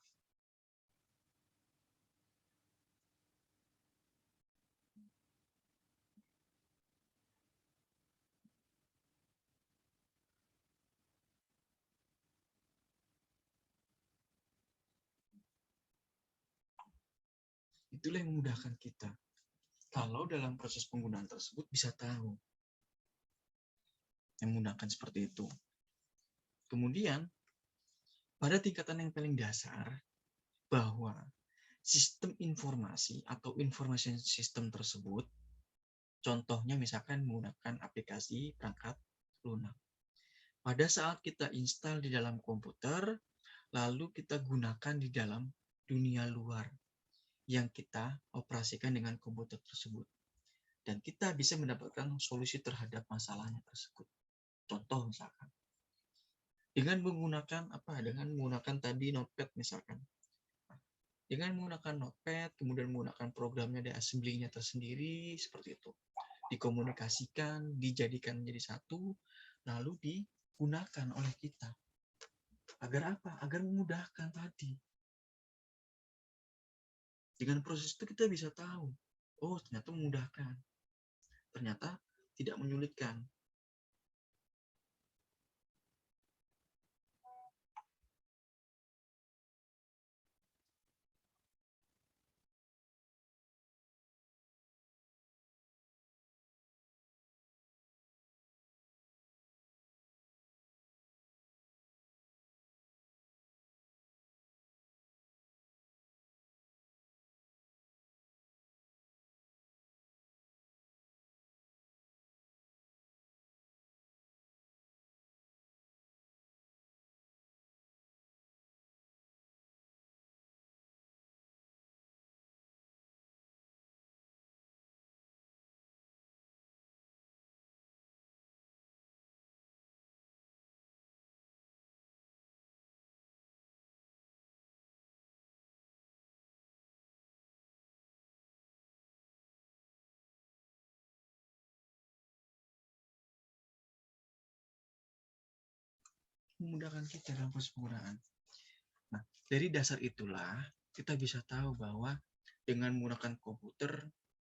Itulah yang memudahkan kita. Kalau dalam proses penggunaan tersebut bisa tahu. Yang memudahkan seperti itu. Kemudian, pada tingkatan yang paling dasar, bahwa sistem informasi atau information system tersebut, contohnya misalkan menggunakan aplikasi perangkat lunak. Pada saat kita install di dalam komputer, lalu kita gunakan di dalam dunia luar yang kita operasikan dengan komputer tersebut. Dan kita bisa mendapatkan solusi terhadap masalahnya tersebut. Contoh misalkan, dengan menggunakan tadi Notepad misalkan. Dengan menggunakan Notepad, kemudian menggunakan programnya dan assembly-nya tersendiri, seperti itu. Dikomunikasikan, dijadikan menjadi satu, lalu digunakan oleh kita. Agar apa? Agar memudahkan tadi. Dengan proses itu kita bisa tahu, oh ternyata memudahkan. Ternyata tidak menyulitkan. Memudahkan kita dalam proses penggunaan. Nah, dari dasar itulah kita bisa tahu bahwa dengan menggunakan komputer,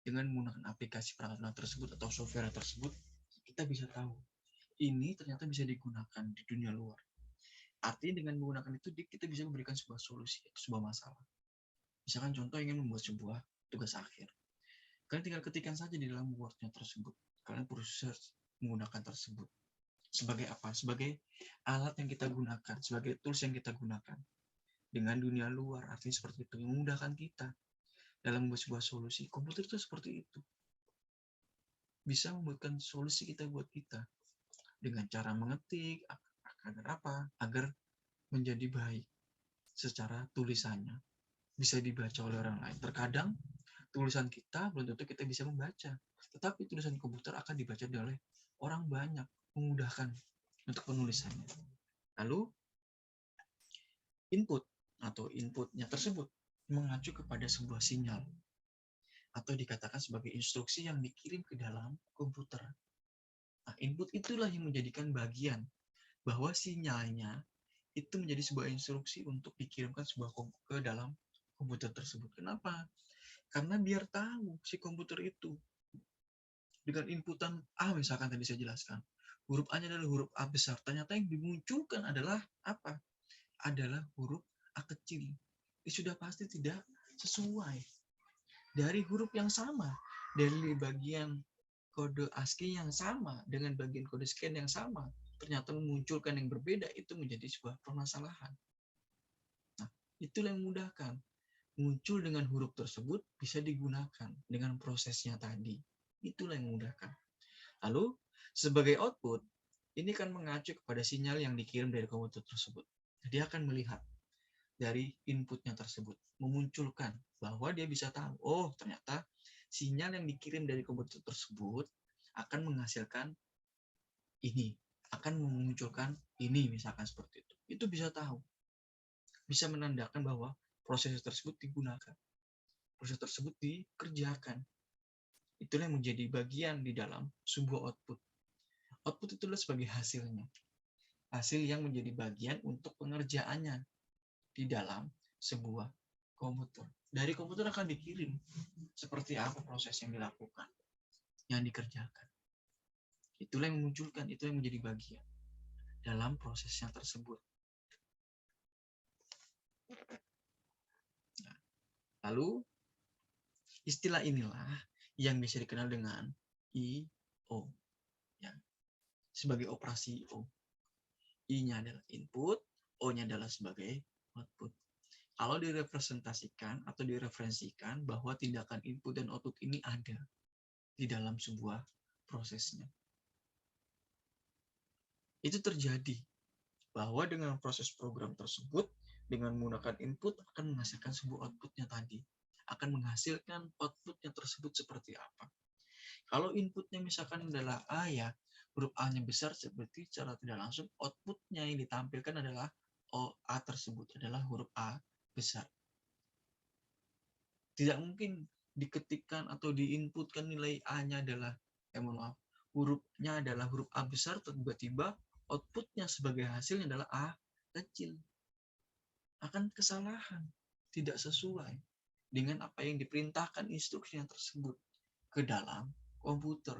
dengan menggunakan aplikasi perangkat tersebut atau software tersebut, kita bisa tahu ini ternyata bisa digunakan di dunia luar. Artinya dengan menggunakan itu kita bisa memberikan sebuah solusi, sebuah masalah. Misalkan contoh ingin membuat sebuah tugas akhir. Kalian tinggal ketikkan saja di dalam Word-nya tersebut. Kalian perlu search menggunakan tersebut. Sebagai apa? Sebagai alat yang kita gunakan, sebagai tools yang kita gunakan. Dengan dunia luar, artinya seperti itu. Memudahkan kita dalam membuat sebuah solusi. Komputer itu seperti itu. Bisa membuatkan solusi kita buat kita. Dengan cara mengetik, agar apa? Agar menjadi baik secara tulisannya. Bisa dibaca oleh orang lain. Terkadang tulisan kita belum tentu kita bisa membaca. Tetapi tulisan komputer akan dibaca oleh orang banyak. Memudahkan untuk penulisannya. Lalu, input atau inputnya tersebut mengacu kepada sebuah sinyal atau dikatakan sebagai instruksi yang dikirim ke dalam komputer. Nah, input itulah yang menjadikan bagian bahwa sinyalnya itu menjadi sebuah instruksi untuk dikirimkan ke dalam komputer tersebut. Kenapa? Karena biar tahu si komputer itu dengan inputan A misalkan tadi saya jelaskan. Huruf A-nya adalah huruf A besar. Ternyata yang dimunculkan adalah apa? Adalah huruf A kecil. Ini sudah pasti tidak sesuai. Dari huruf yang sama, dari bagian kode ASCII yang sama dengan bagian kode scan yang sama ternyata memunculkan yang berbeda, itu menjadi sebuah permasalahan. Nah, itulah yang memudahkan. Muncul dengan huruf tersebut bisa digunakan dengan prosesnya tadi. Itulah yang memudahkan. Lalu, sebagai output, ini kan mengacu kepada sinyal yang dikirim dari komputer tersebut. Dia akan melihat dari inputnya tersebut, memunculkan bahwa dia bisa tahu, oh ternyata sinyal yang dikirim dari komputer tersebut akan menghasilkan ini, akan memunculkan ini, misalkan seperti itu. Itu bisa tahu, bisa menandakan bahwa proses tersebut digunakan, proses tersebut dikerjakan. Itulah yang menjadi bagian di dalam sebuah output. Output itulah sebagai hasilnya, hasil yang menjadi bagian untuk pengerjaannya di dalam sebuah komputer. Dari komputer akan dikirim seperti apa proses yang dilakukan, yang dikerjakan. Itulah yang memunculkan, itu yang menjadi bagian dalam prosesnya tersebut. Nah, lalu istilah inilah yang bisa dikenal dengan I/O, ya, sebagai operasi I/O. I-nya adalah input, O-nya adalah sebagai output. Kalau direpresentasikan atau direferensikan bahwa tindakan input dan output ini ada di dalam sebuah prosesnya. Itu terjadi bahwa dengan proses program tersebut, dengan menggunakan input akan menghasilkan sebuah outputnya tadi. Akan menghasilkan outputnya tersebut seperti apa. Kalau inputnya misalkan adalah A, ya huruf A-nya besar, seperti secara tidak langsung outputnya yang ditampilkan adalah A tersebut adalah huruf A besar. Tidak mungkin diketikkan atau diinputkan nilai A-nya adalah, hurufnya adalah huruf A besar, tiba-tiba outputnya sebagai hasilnya adalah A kecil. Akan kesalahan, tidak sesuai dengan apa yang diperintahkan instruksinya tersebut ke dalam komputer.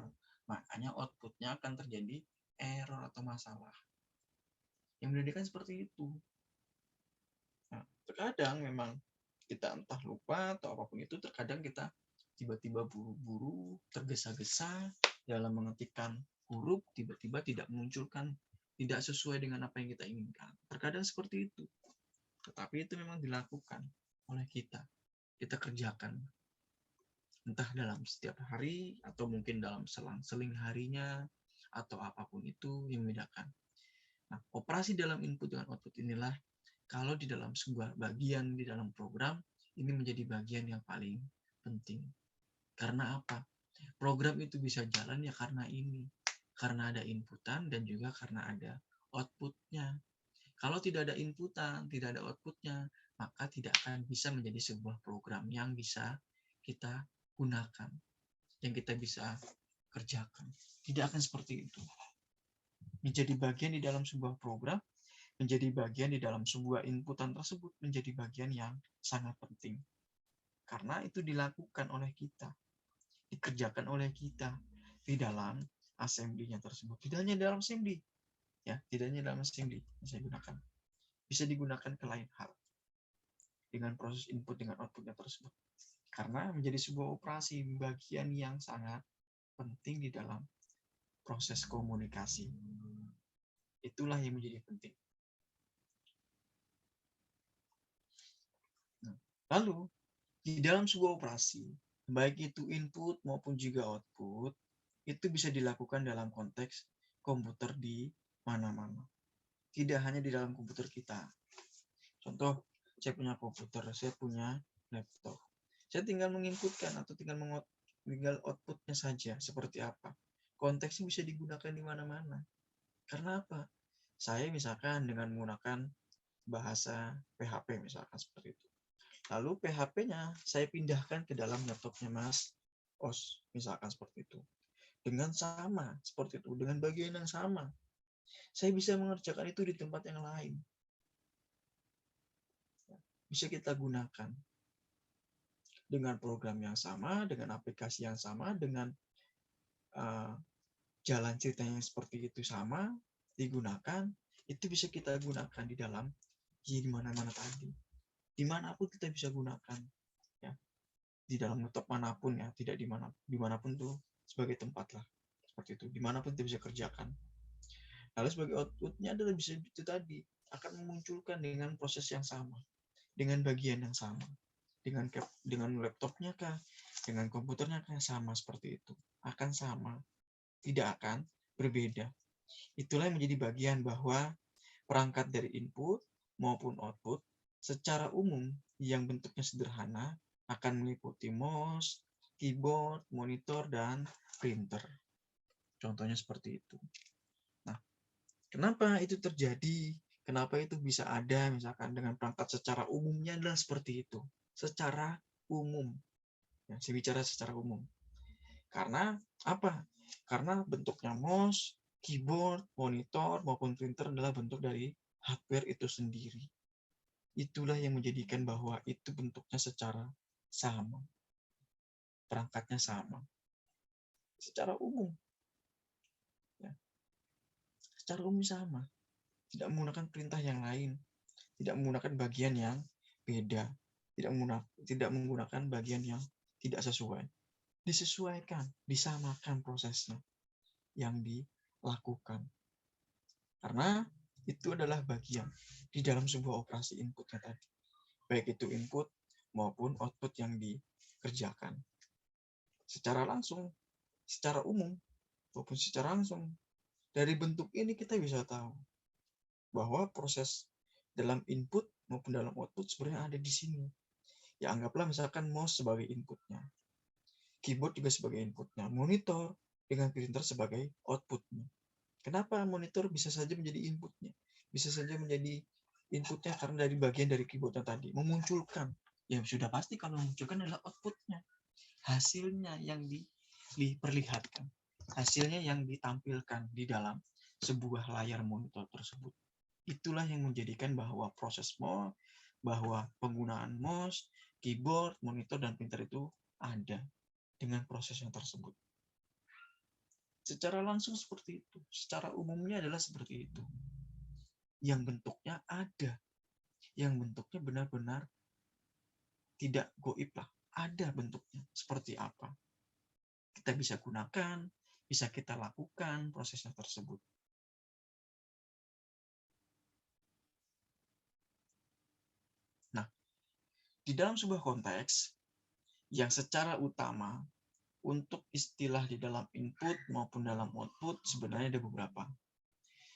Makanya outputnya akan terjadi error atau masalah. Yang membedakan seperti itu. Nah, terkadang memang kita entah lupa atau apapun itu, terkadang kita tiba-tiba buru-buru, tergesa-gesa dalam mengetikkan huruf, tiba-tiba tidak memunculkan, tidak sesuai dengan apa yang kita inginkan. Terkadang seperti itu. Tetapi itu memang dilakukan oleh kita. Kita kerjakan. Entah dalam setiap hari, atau mungkin dalam selang-seling harinya, atau apapun itu yang membedakan. Nah, operasi dalam input dengan output inilah, kalau di dalam sebuah bagian di dalam program, ini menjadi bagian yang paling penting. Karena apa? Program itu bisa jalan ya karena ini. Karena ada inputan dan juga karena ada outputnya. Kalau tidak ada inputan, tidak ada outputnya, maka tidak akan bisa menjadi sebuah program yang bisa kita gunakan, yang kita bisa kerjakan. Tidak akan seperti itu. Menjadi bagian di dalam sebuah program, menjadi bagian di dalam sebuah inputan tersebut, menjadi bagian yang sangat penting. Karena itu dilakukan oleh kita, dikerjakan oleh kita di dalam assembly-nya tersebut. Tidak hanya dalam assembly, ya, tidak hanya dalam assembly yang saya gunakan. Bisa digunakan ke lain hal dengan proses input dengan outputnya tersebut. Karena menjadi sebuah operasi bagian yang sangat penting di dalam proses komunikasi. Itulah yang menjadi penting. Nah, lalu, di dalam sebuah operasi, baik itu input maupun juga output, itu bisa dilakukan dalam konteks komputer di mana-mana. Tidak hanya di dalam komputer kita. Contoh, saya punya komputer, saya punya laptop. Saya tinggal menginputkan atau tinggal outputnya saja seperti apa. Konteksnya bisa digunakan di mana-mana. Karena apa? Saya misalkan dengan menggunakan bahasa PHP misalkan seperti itu. Lalu PHP-nya saya pindahkan ke dalam laptopnya Mas Os, misalkan seperti itu. Dengan sama seperti itu, dengan bagian yang sama. Saya bisa mengerjakan itu di tempat yang lain. Bisa kita gunakan dengan program yang sama, dengan aplikasi yang sama, dengan jalan ceritanya seperti itu sama, digunakan, itu bisa kita gunakan di dalam di mana-mana tadi. Dimanapun kita bisa gunakan. Ya. di dalam laptop manapun ya, tidak dimanapun tuh sebagai tempat lah, seperti itu, dimanapun kita bisa kerjakan. Lalu sebagai outputnya adalah bisa itu tadi akan memunculkan dengan proses yang sama, dengan bagian yang sama, dengan laptopnya kah, dengan komputernya kah, sama seperti itu, akan sama, tidak akan berbeda. Itulah yang menjadi bagian bahwa perangkat dari input maupun output secara umum yang bentuknya sederhana akan meliputi mouse, keyboard, monitor, dan printer. Contohnya seperti itu. Nah, kenapa itu terjadi? Kenapa itu bisa ada misalkan dengan perangkat secara umumnya adalah seperti itu. Secara umum. Ya, saya bicara secara umum. Karena apa? Karena bentuknya mouse, keyboard, monitor, maupun printer adalah bentuk dari hardware itu sendiri. Itulah yang menjadikan bahwa itu bentuknya secara sama. Perangkatnya sama. Secara umum. Ya. Secara umum sama. Tidak menggunakan perintah yang lain. Tidak menggunakan bagian yang beda. Tidak menggunakan bagian yang tidak sesuai. Disesuaikan, disamakan prosesnya yang dilakukan. Karena itu adalah bagian di dalam sebuah operasi inputnya tadi. Baik itu input maupun output yang dikerjakan. Secara langsung, secara umum, maupun secara langsung. Dari bentuk ini kita bisa tahu bahwa proses dalam input maupun dalam output sebenarnya ada di sini. Ya anggaplah misalkan mouse sebagai inputnya. Keyboard juga sebagai inputnya. Monitor dengan printer sebagai outputnya. Kenapa monitor bisa saja menjadi inputnya? Bisa saja menjadi inputnya karena dari bagian dari keyboardnya tadi. Memunculkan. Ya sudah pasti kalau memunculkan adalah outputnya. Hasilnya yang diperlihatkan. Hasilnya yang ditampilkan di dalam sebuah layar monitor tersebut. Itulah yang menjadikan bahwa bahwa penggunaan mouse, keyboard, monitor, dan printer itu ada dengan proses yang tersebut. Secara langsung seperti itu. Secara umumnya adalah seperti itu. Yang bentuknya ada. Yang bentuknya benar-benar tidak goib lah. Ada bentuknya. Seperti apa. Kita bisa gunakan, bisa kita lakukan prosesnya tersebut. Nah, di dalam sebuah konteks yang secara utama untuk istilah di dalam input maupun dalam output sebenarnya ada beberapa.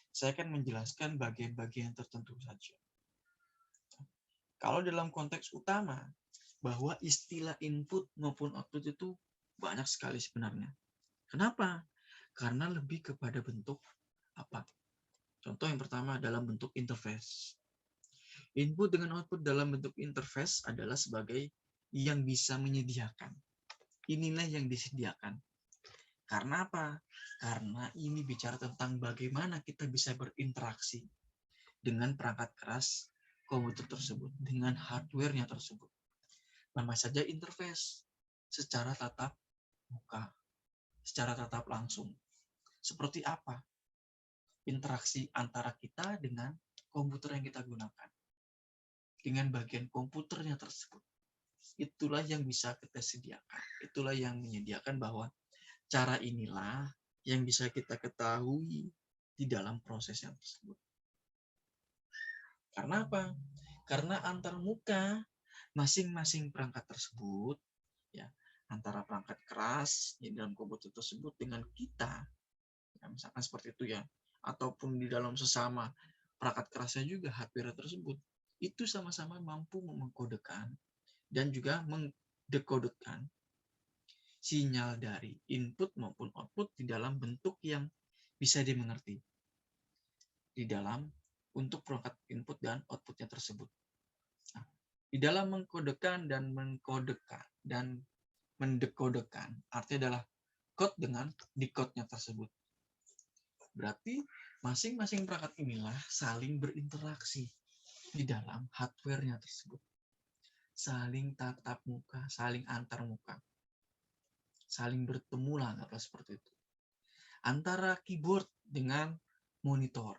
Saya akan menjelaskan bagian-bagian tertentu saja. Kalau dalam konteks utama, bahwa istilah input maupun output itu banyak sekali sebenarnya. Kenapa? Karena lebih kepada bentuk apa? Contoh yang pertama dalam bentuk interface. Input dengan output dalam bentuk interface adalah sebagai yang bisa menyediakan. Inilah yang disediakan. Karena apa? Karena ini bicara tentang bagaimana kita bisa berinteraksi dengan perangkat keras komputer tersebut, dengan hardware-nya tersebut. Nama saja interface, secara tatap muka, secara tatap langsung. Seperti apa interaksi antara kita dengan komputer yang kita gunakan, dengan bagian komputernya tersebut. Itulah yang bisa kita sediakan. Itulah yang menyediakan bahwa cara inilah yang bisa kita ketahui di dalam proses yang tersebut. Karena apa? Karena antar muka masing-masing perangkat tersebut, ya, antara perangkat keras di dalam komputer tersebut dengan kita, ya, misalkan seperti itu ya, ataupun di dalam sesama perangkat kerasnya juga hardware tersebut, itu sama-sama mampu mengkodekan dan juga mendekodekan sinyal dari input maupun output di dalam bentuk yang bisa dimengerti di dalam untuk perangkat input dan outputnya tersebut. Nah, di dalam mengkodekan dan mendekodekan artinya adalah code dengan decode-nya tersebut. Berarti masing-masing perangkat inilah saling berinteraksi di dalam hardware-nya tersebut. Saling tatap muka, saling antar muka. Saling bertemu lah, nggak seperti itu. Antara keyboard dengan monitor.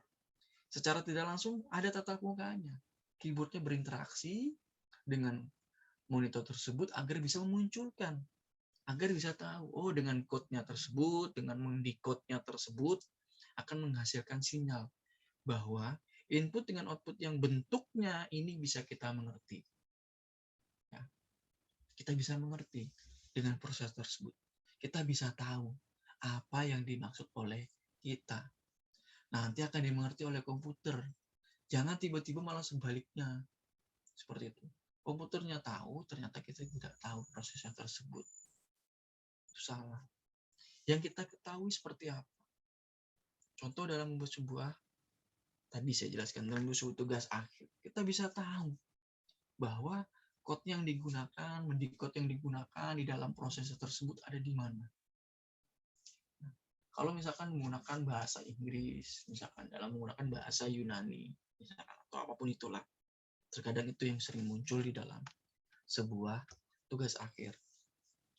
Secara tidak langsung ada tatap mukanya. Keyboardnya berinteraksi dengan monitor tersebut agar bisa memunculkan, agar bisa tahu, oh dengan code-nya tersebut, dengan mendecode-nya tersebut akan menghasilkan sinyal bahwa input dengan output yang bentuknya ini bisa kita mengerti. Ya, kita bisa mengerti dengan proses tersebut. Kita bisa tahu apa yang dimaksud oleh kita. Nanti akan dimengerti oleh komputer. Jangan tiba-tiba malah sebaliknya. Seperti itu. Komputernya tahu, ternyata kita tidak tahu prosesnya tersebut. Itu salah. Yang kita ketahui seperti apa? Contoh dalam membuat sebuah, tadi saya jelaskan, dalam membuat tugas akhir. Kita bisa tahu bahwa code yang digunakan, mendikot yang digunakan di dalam proses tersebut ada di mana. Nah, kalau misalkan menggunakan bahasa Inggris, misalkan dalam menggunakan bahasa Yunani, misalkan, atau apapun itulah, terkadang itu yang sering muncul di dalam sebuah tugas akhir.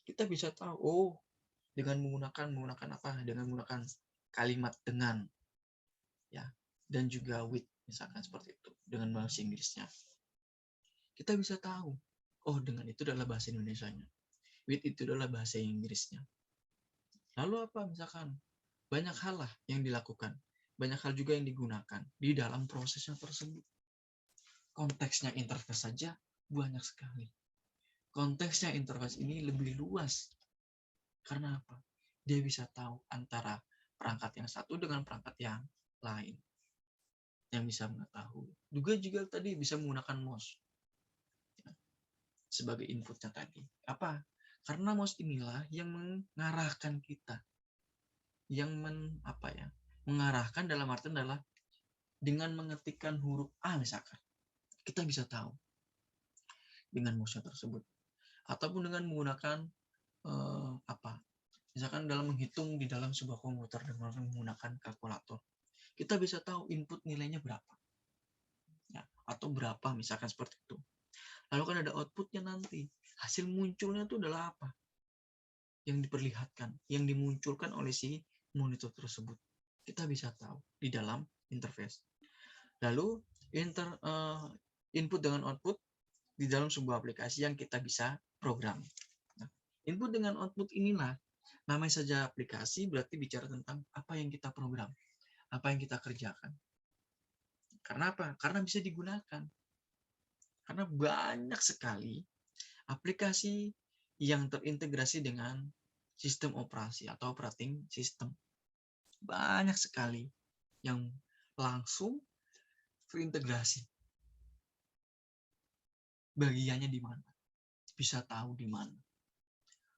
Kita bisa tahu, oh, dengan menggunakan apa? Dengan menggunakan kalimat dengan, ya, dan juga with, misalkan seperti itu, dengan bahasa Inggrisnya. Kita bisa tahu, oh, dengan itu adalah bahasa Indonesianya. With itu adalah bahasa Inggrisnya. Lalu apa? Misalkan banyak hal lah yang dilakukan, banyak hal juga yang digunakan di dalam prosesnya tersebut. Konteksnya interface saja banyak sekali. Konteksnya interface ini lebih luas. Karena apa? Dia bisa tahu antara perangkat yang satu dengan perangkat yang lain. Yang bisa mengetahui. Juga tadi bisa menggunakan mouse sebagai inputnya tadi. Apa? Karena mouse inilah yang mengarahkan kita. Yang mengarahkan dalam artian adalah dengan mengetikkan huruf A misalkan. Kita bisa tahu dengan mouse tersebut. Ataupun dengan menggunakan misalkan dalam menghitung di dalam sebuah komputer dengan menggunakan kalkulator, kita bisa tahu input nilainya berapa, ya, atau berapa misalkan seperti itu. Lalu kan ada outputnya nanti, hasil munculnya itu adalah apa yang diperlihatkan, yang dimunculkan oleh si monitor tersebut. Kita bisa tahu di dalam interface. Lalu input dengan output di dalam sebuah aplikasi yang kita bisa program. Nah, input dengan output inilah, namanya saja aplikasi berarti bicara tentang apa yang kita program, apa yang kita kerjakan. Karena apa? Karena bisa digunakan. Karena banyak sekali aplikasi yang terintegrasi dengan sistem operasi atau operating system. Banyak sekali yang langsung terintegrasi. Bagiannya di mana? Bisa tahu di mana.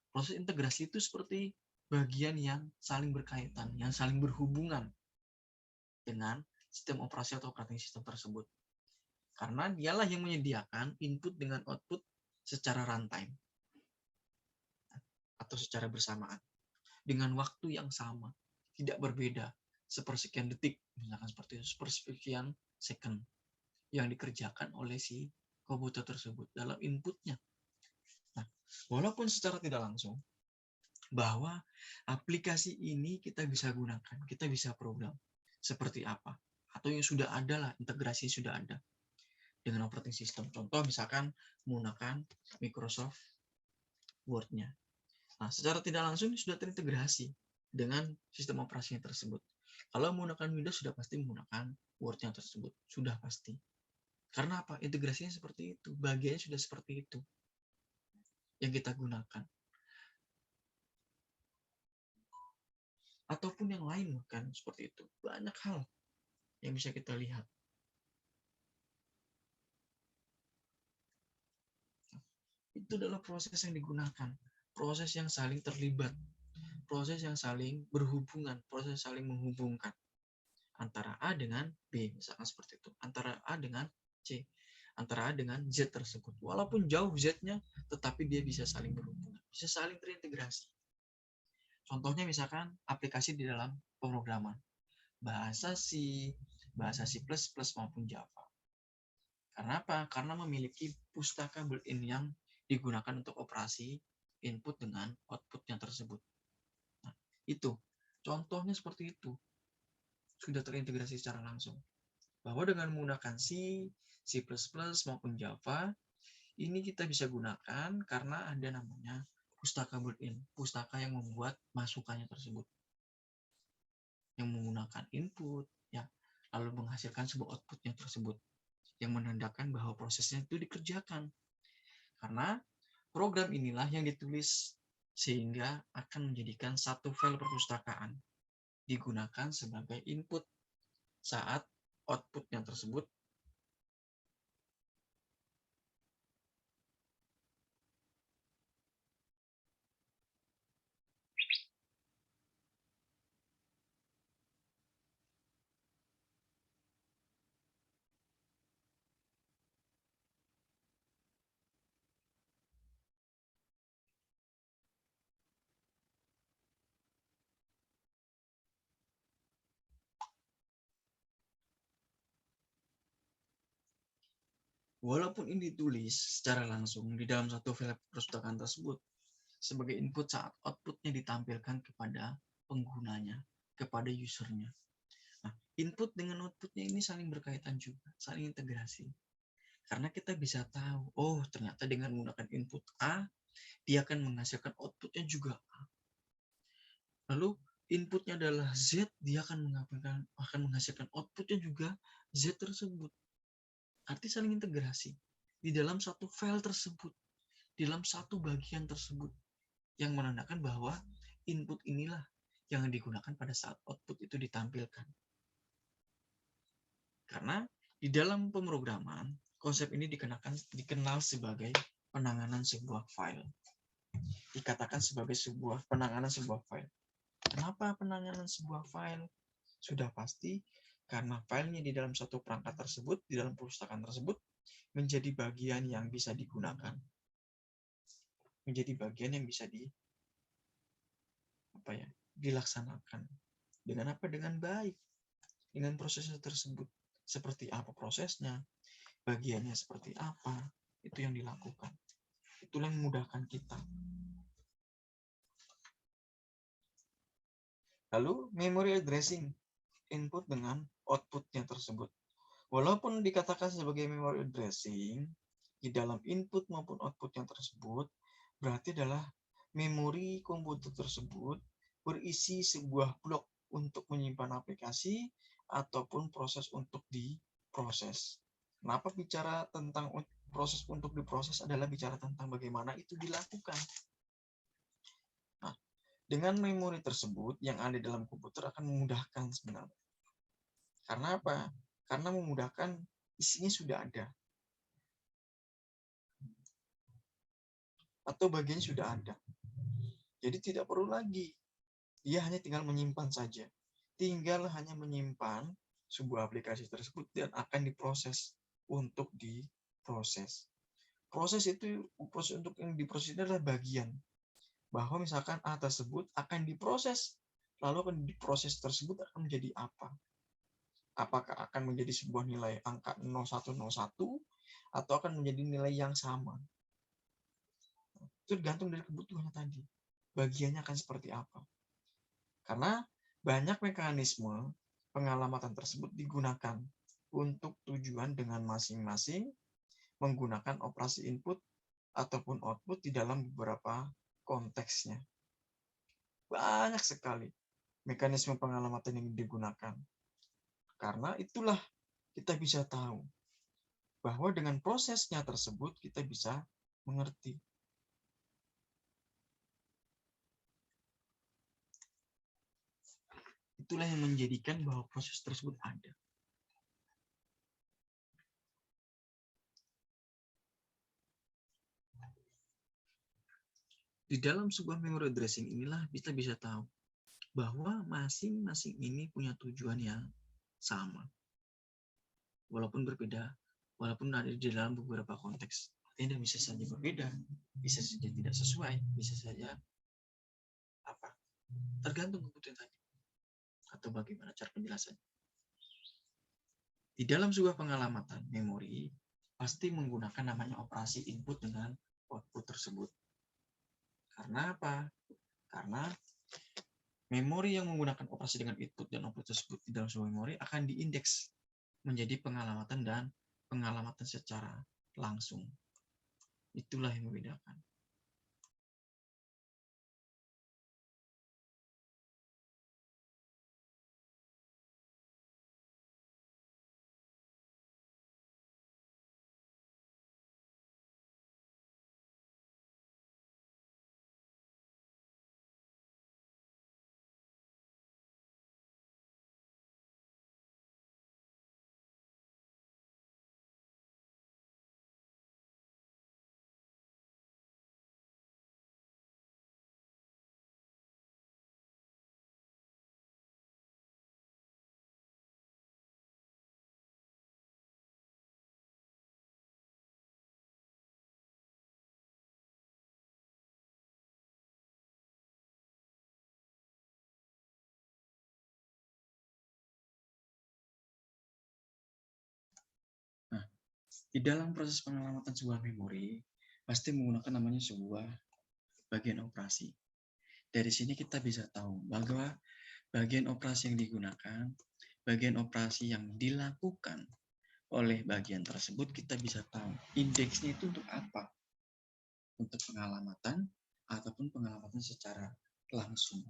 Proses integrasi itu seperti bagian yang saling berkaitan, yang saling berhubungan dengan sistem operasi atau operating system tersebut. Karena dialah yang menyediakan input dengan output secara runtime atau secara bersamaan dengan waktu yang sama, tidak berbeda sepersekian detik, misalkan seperti itu, sepersekian second yang dikerjakan oleh si komputer tersebut dalam inputnya. Nah, walaupun secara tidak langsung, bahwa aplikasi ini kita bisa gunakan, kita bisa program seperti apa, atau yang sudah ada lah, integrasi sudah ada dengan operating system. Contoh misalkan menggunakan Microsoft Word-nya. Nah, secara tidak langsung sudah terintegrasi dengan sistem operasinya tersebut. Kalau menggunakan Windows sudah pasti menggunakan Word-nya tersebut, sudah pasti. Karena apa? Integrasinya seperti itu, bagiannya sudah seperti itu yang kita gunakan. Ataupun yang lain kan seperti itu. Banyak hal yang bisa kita lihat. Itu adalah proses yang digunakan, proses yang saling terlibat, proses yang saling berhubungan, proses saling menghubungkan antara A dengan B, misalkan seperti itu, antara A dengan C, antara A dengan Z tersebut. Walaupun jauh Z-nya, tetapi dia bisa saling berhubungan, bisa saling terintegrasi. Contohnya misalkan aplikasi di dalam pemrograman, bahasa C maupun Java. Karena apa? Karena memiliki pustaka built-in yang digunakan untuk operasi input dengan outputnya tersebut. Nah, itu. Contohnya seperti itu. Sudah terintegrasi secara langsung. Bahwa dengan menggunakan C maupun Java, Ini kita bisa gunakan karena ada namanya pustaka built-in, pustaka yang membuat masukannya tersebut, yang menggunakan input, ya, lalu menghasilkan sebuah outputnya tersebut, yang menandakan bahwa prosesnya itu dikerjakan. Karena program inilah yang ditulis sehingga akan menjadikan satu file perpustakaan digunakan sebagai input saat outputnya tersebut walaupun ini ditulis secara langsung di dalam satu file perpustakaan tersebut sebagai input saat outputnya ditampilkan kepada penggunanya, kepada usernya. Nah, input dengan outputnya ini saling berkaitan juga, saling integrasi. Karena kita bisa tahu, oh ternyata dengan menggunakan input A, dia akan menghasilkan outputnya juga A. Lalu inputnya adalah Z, dia akan menghasilkan outputnya juga Z tersebut. Arti saling integrasi di dalam satu file tersebut, di dalam satu bagian tersebut, yang menandakan bahwa input inilah yang digunakan pada saat output itu ditampilkan. Karena di dalam pemrograman, konsep ini dikenal sebagai penanganan sebuah file. Dikatakan sebagai penanganan sebuah file. Kenapa penanganan sebuah file? Sudah pasti karena filenya di dalam satu perangkat tersebut, di dalam perpustakaan tersebut, menjadi bagian yang bisa digunakan. Menjadi bagian yang bisa dilaksanakan. Dengan apa? Dengan baik. Dengan prosesnya tersebut. Seperti apa prosesnya, bagiannya seperti apa, itu yang dilakukan. Itulah yang memudahkan kita. Lalu, memory addressing, input dengan outputnya tersebut. Walaupun dikatakan sebagai memory addressing, di dalam input maupun outputnya tersebut, berarti adalah memori komputer tersebut berisi sebuah blok untuk menyimpan aplikasi ataupun proses untuk diproses. Kenapa bicara tentang proses untuk diproses adalah bicara tentang bagaimana itu dilakukan. Nah, dengan memori tersebut yang ada dalam komputer akan memudahkan sebenarnya. Karena apa? Karena memudahkan isinya sudah ada. Atau bagiannya sudah ada. Jadi tidak perlu lagi. Dia hanya tinggal menyimpan saja. Tinggal hanya menyimpan sebuah aplikasi tersebut dan akan diproses untuk diproses. Proses untuk yang diproses adalah bagian. Bahwa misalkan A tersebut akan diproses. Lalu akan diproses tersebut akan menjadi apa? Apakah akan menjadi sebuah nilai angka 0101 atau akan menjadi nilai yang sama? Itu tergantung dari kebutuhannya tadi. Bagiannya akan seperti apa? Karena banyak mekanisme pengalamatan tersebut digunakan untuk tujuan dengan masing-masing menggunakan operasi input ataupun output di dalam beberapa konteksnya. Banyak sekali mekanisme pengalamatan yang digunakan. Karena itulah kita bisa tahu bahwa dengan prosesnya tersebut kita bisa mengerti. Itulah yang menjadikan bahwa proses tersebut ada. Di dalam sebuah memory addressing inilah kita bisa tahu bahwa masing-masing ini punya tujuan yang sama. Walaupun berbeda, walaupun ada di dalam beberapa konteks. Artinya bisa saja berbeda, bisa saja tidak sesuai, bisa saja apa? Tergantung kebutuhan tadi. Atau bagaimana cara penjelasannya. Di dalam sebuah pengalamatan memori, pasti menggunakan namanya operasi input dengan output tersebut. Karena apa? Karena memori yang menggunakan operasi dengan input dan output tersebut di dalam sebuah memori akan diindeks menjadi pengalamatan dan pengalamatan secara langsung. Itulah yang membedakan. Nah, di dalam proses pengamatan sebuah memori, pasti menggunakan namanya sebuah bagian operasi. Dari sini kita bisa tahu bahwa bagian operasi yang digunakan, bagian operasi yang dilakukan oleh bagian tersebut, kita bisa tahu indeksnya itu untuk apa, untuk pengalamatan ataupun pengalamatan secara langsung.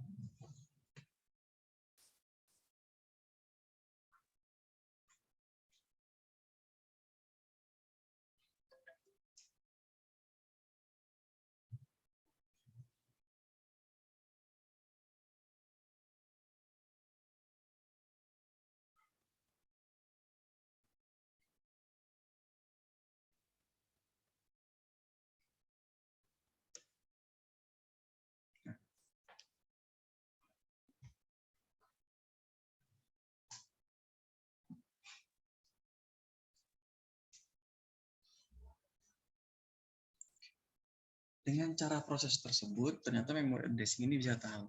Dengan cara proses tersebut, ternyata memori indeks ini bisa tahu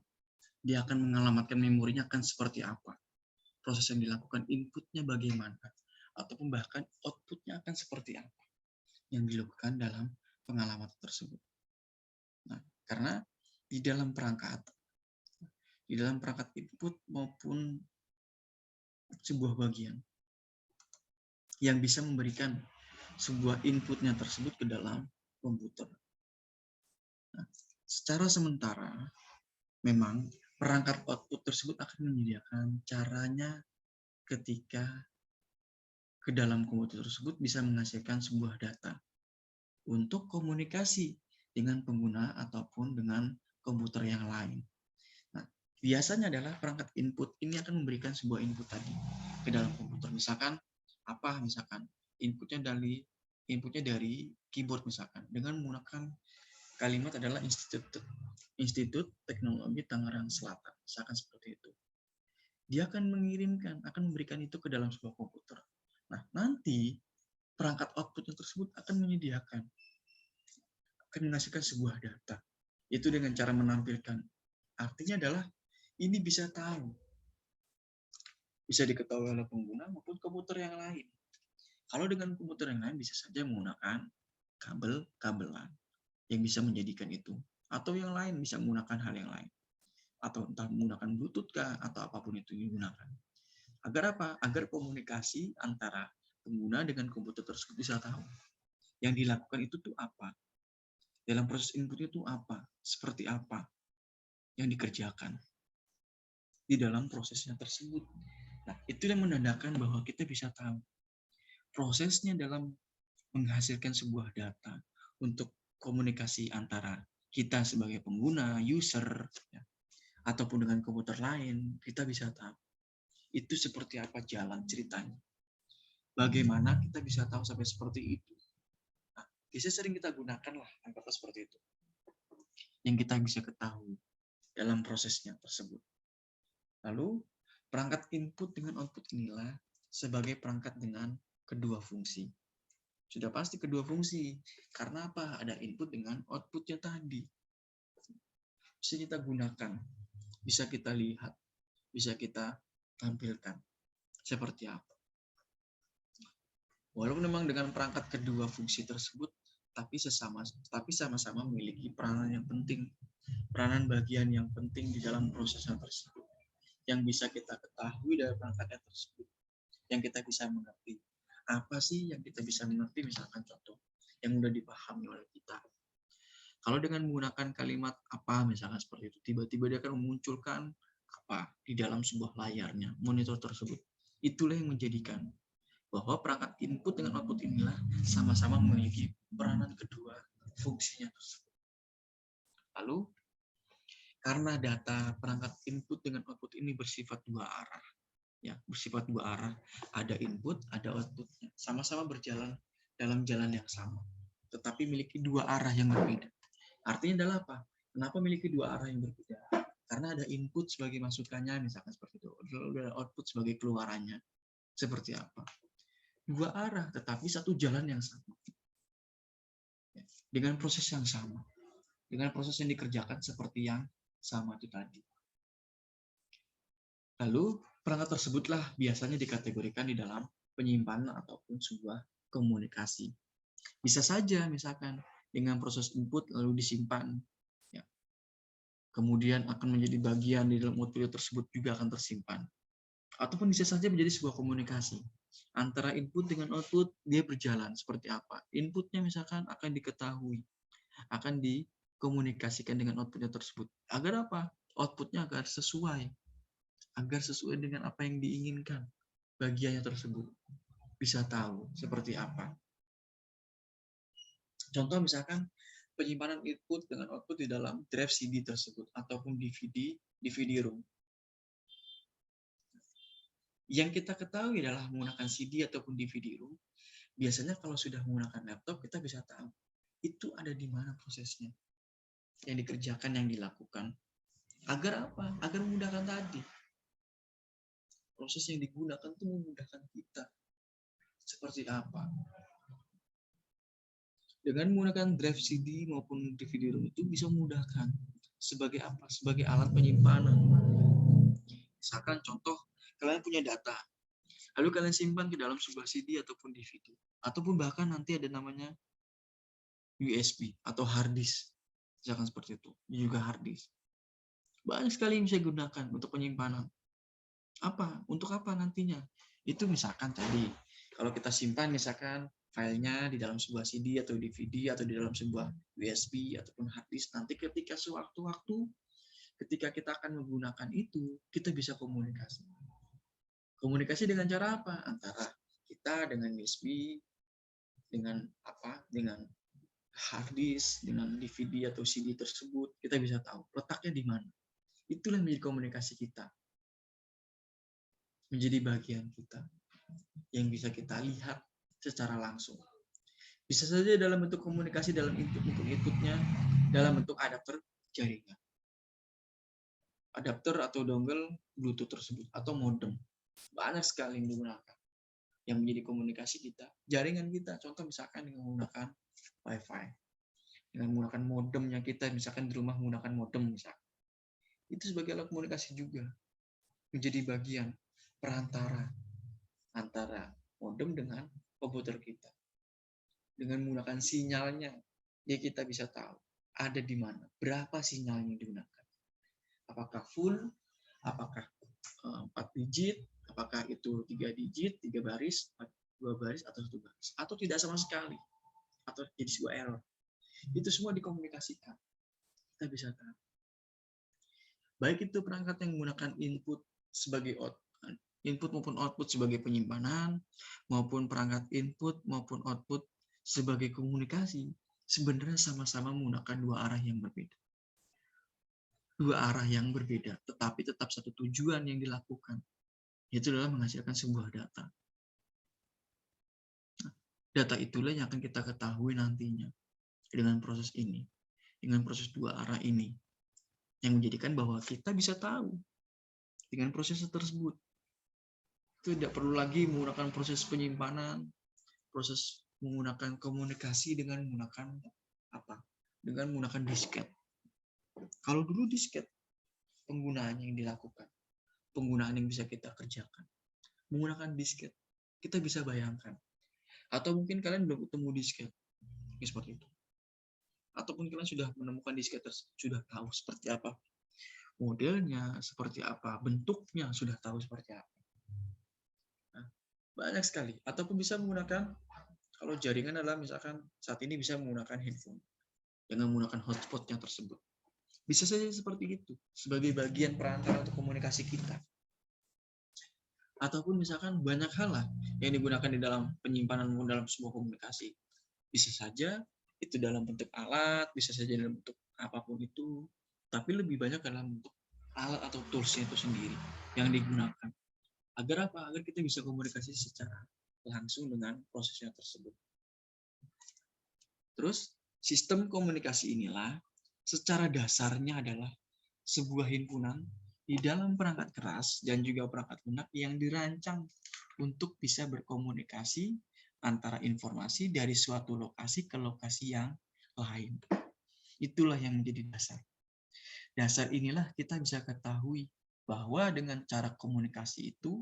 dia akan mengalamatkan memorinya akan seperti apa, proses yang dilakukan inputnya bagaimana, ataupun bahkan outputnya akan seperti apa yang dilakukan dalam pengalamatan tersebut. Nah, karena di dalam perangkat input maupun sebuah bagian yang bisa memberikan sebuah inputnya tersebut ke dalam komputer. Nah, secara sementara, memang perangkat output tersebut akan menyediakan caranya ketika ke dalam komputer tersebut bisa menghasilkan sebuah data untuk komunikasi dengan pengguna ataupun dengan komputer yang lain. Nah, biasanya adalah perangkat input ini akan memberikan sebuah input tadi ke dalam komputer. Misalkan inputnya dari keyboard misalkan dengan menggunakan kalimat adalah Institut Teknologi Tangerang Selatan, misalkan seperti itu. Dia akan memberikan itu ke dalam sebuah komputer. Nah, nanti perangkat outputnya tersebut akan menghasilkan sebuah data. Itu dengan cara menampilkan. Artinya adalah ini bisa diketahui oleh pengguna maupun komputer yang lain. Kalau dengan komputer yang lain bisa saja menggunakan kabel-kabelan yang bisa menjadikan itu. Atau yang lain bisa menggunakan hal yang lain. Atau entah menggunakan Bluetooth kah, atau apapun itu digunakan. Agar apa? Agar komunikasi antara pengguna dengan komputer tersebut bisa tahu. Yang dilakukan itu tuh apa? Dalam proses input itu apa? Seperti apa yang dikerjakan di dalam prosesnya tersebut. Nah, itu yang menandakan bahwa kita bisa tahu prosesnya dalam menghasilkan sebuah data untuk komunikasi antara kita sebagai pengguna, user, ya, ataupun dengan komputer lain, kita bisa tahu itu seperti apa jalan ceritanya. Bagaimana kita bisa tahu sampai seperti itu? Nah, bisa sering kita gunakan lah angka seperti itu. Yang kita bisa ketahui dalam prosesnya tersebut. Lalu, perangkat input dengan output inilah sebagai perangkat dengan kedua fungsi. Sudah pasti kedua fungsi. Karena apa? Ada input dengan outputnya tadi. Bisa kita gunakan, bisa kita lihat, bisa kita tampilkan. Seperti apa? Walaupun memang dengan perangkat kedua fungsi tersebut, tapi sama-sama memiliki peranan yang penting. Peranan bagian yang penting di dalam prosesnya tersebut. Yang bisa kita ketahui dari perangkatnya tersebut. Yang kita bisa mengerti. Apa sih yang kita bisa mengerti? Misalkan contoh. yang mudah dipahami oleh kita. Kalau dengan menggunakan kalimat apa misalkan seperti itu, tiba-tiba dia akan memunculkan apa di dalam sebuah layarnya, monitor tersebut. Itulah yang menjadikan bahwa perangkat input dengan output inilah sama-sama memiliki peranan kedua fungsinya tersebut. Lalu, karena data perangkat input dengan output ini bersifat dua arah, ya bersifat dua arah, ada input, ada outputnya, sama-sama berjalan dalam jalan yang sama, tetapi memiliki dua arah yang berbeda. Artinya adalah apa? Kenapa memiliki dua arah yang berbeda? Karena ada input sebagai masukannya, misalkan seperti itu, ada output sebagai keluarannya. Seperti apa? Dua arah, tetapi satu jalan yang sama. Dengan proses yang sama. Dengan proses yang dikerjakan seperti yang sama itu tadi. Lalu, perangkat tersebutlah biasanya dikategorikan di dalam penyimpanan ataupun sebuah komunikasi. Bisa saja misalkan dengan proses input lalu disimpan, ya. Kemudian akan menjadi bagian di dalam output tersebut juga akan tersimpan. Ataupun bisa saja menjadi sebuah komunikasi antara input dengan output, dia berjalan seperti apa. Inputnya misalkan akan diketahui, akan dikomunikasikan dengan outputnya tersebut. Agar apa? Outputnya agar sesuai dengan apa yang diinginkan bagiannya tersebut. Bisa tahu seperti apa. Contoh misalkan penyimpanan input dengan output di dalam drive CD tersebut ataupun DVD ROM. Yang kita ketahui adalah menggunakan CD ataupun DVD ROM, biasanya kalau sudah menggunakan laptop kita bisa tahu itu ada di mana prosesnya yang dikerjakan, yang dilakukan. Agar apa? Agar memudahkan tadi. Proses yang digunakan itu memudahkan kita. Seperti apa? Dengan menggunakan drive CD maupun DVD ROM itu bisa memudahkan. Sebagai apa? Sebagai alat penyimpanan. Misalkan contoh, kalian punya data, lalu kalian simpan ke dalam sebuah CD ataupun DVD. Ataupun bahkan nanti ada namanya USB atau hard disk. Misalkan seperti itu. Ini juga hard disk. Banyak sekali yang bisa digunakan untuk penyimpanan. Apa? Untuk apa nantinya? Itu misalkan tadi, kalau kita simpan misalkan filenya di dalam sebuah CD atau DVD atau di dalam sebuah USB ataupun hard disk, nanti ketika sewaktu-waktu ketika kita akan menggunakan itu, kita bisa komunikasi. Komunikasi dengan cara apa? Antara kita dengan USB, dengan apa? Dengan hard disk, dengan DVD atau CD tersebut, kita bisa tahu letaknya di mana. Itulah menjadi komunikasi kita. Menjadi bagian kita yang bisa kita lihat secara langsung. Bisa saja dalam bentuk komunikasi, dalam input-inputnya, dalam bentuk adapter jaringan. Adapter atau dongle Bluetooth tersebut, atau modem. Banyak sekali yang digunakan. Yang menjadi komunikasi kita. Jaringan kita, contoh misalkan dengan menggunakan Wi-Fi. Dengan menggunakan modemnya kita, misalkan di rumah menggunakan modem misalkan. Itu sebagai alat komunikasi juga. Menjadi bagian perantara antara modem dengan komputer kita. Dengan menggunakan sinyalnya, ya kita bisa tahu ada di mana, berapa sinyal yang digunakan. Apakah full, apakah 4 digit, apakah itu 3 digit, 3 baris, 2 baris, atau 1 baris, atau tidak sama sekali, atau jadi sebuah error. Itu semua dikomunikasikan. Kita bisa tahu. Baik itu perangkat yang menggunakan input sebagai input maupun output sebagai penyimpanan, maupun perangkat input maupun output sebagai komunikasi, sebenarnya sama-sama menggunakan dua arah yang berbeda. Dua arah yang berbeda, tetapi tetap satu tujuan yang dilakukan, yaitu adalah menghasilkan sebuah data. Data itulah yang akan kita ketahui nantinya dengan proses ini, dengan proses dua arah ini, yang menjadikan bahwa kita bisa tahu dengan proses tersebut. Tidak perlu lagi menggunakan proses penyimpanan, proses menggunakan komunikasi dengan menggunakan apa? Dengan menggunakan disket. Kalau dulu disket, penggunaan yang dilakukan, penggunaan yang bisa kita kerjakan. Menggunakan disket, kita bisa bayangkan. Atau mungkin kalian belum ketemu disket, seperti itu. Ataupun kalian sudah menemukan disket tersebut, sudah tahu seperti apa modelnya, seperti apa bentuknya, sudah tahu seperti apa. Nah, banyak sekali. Ataupun bisa menggunakan Kalau jaringan adalah misalkan saat ini bisa menggunakan handphone dengan menggunakan hotspotnya tersebut. Bisa saja seperti itu, sebagai bagian perantara untuk komunikasi kita. Ataupun misalkan banyak hal lah yang digunakan di dalam penyimpanan dalam sebuah komunikasi. Bisa saja itu dalam bentuk alat, bisa saja dalam bentuk apapun itu, tapi lebih banyak dalam bentuk alat atau toolsnya itu sendiri yang digunakan. Agar apa? Agar kita bisa komunikasi secara langsung dengan prosesnya tersebut. Terus, sistem komunikasi inilah secara dasarnya adalah sebuah himpunan di dalam perangkat keras dan juga perangkat lunak yang dirancang untuk bisa berkomunikasi antara informasi dari suatu lokasi ke lokasi yang lain. Itulah yang menjadi dasar. Dasar inilah kita bisa ketahui bahwa dengan cara komunikasi itu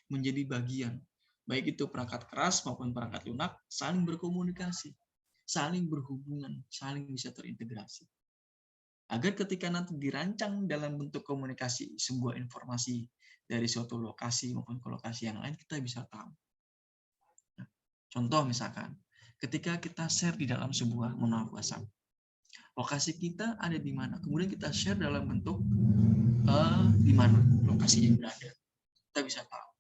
menjadi bagian, baik itu perangkat keras maupun perangkat lunak, saling berkomunikasi, saling berhubungan, saling bisa terintegrasi. Agar ketika nanti dirancang dalam bentuk komunikasi sebuah informasi dari suatu lokasi maupun ke lokasi yang lain, kita bisa tahu. Nah, contoh misalkan, ketika kita share di dalam sebuah WhatsApp, lokasi kita ada di mana, kemudian kita share dalam bentuk di mana lokasinya berada, kita bisa tahu.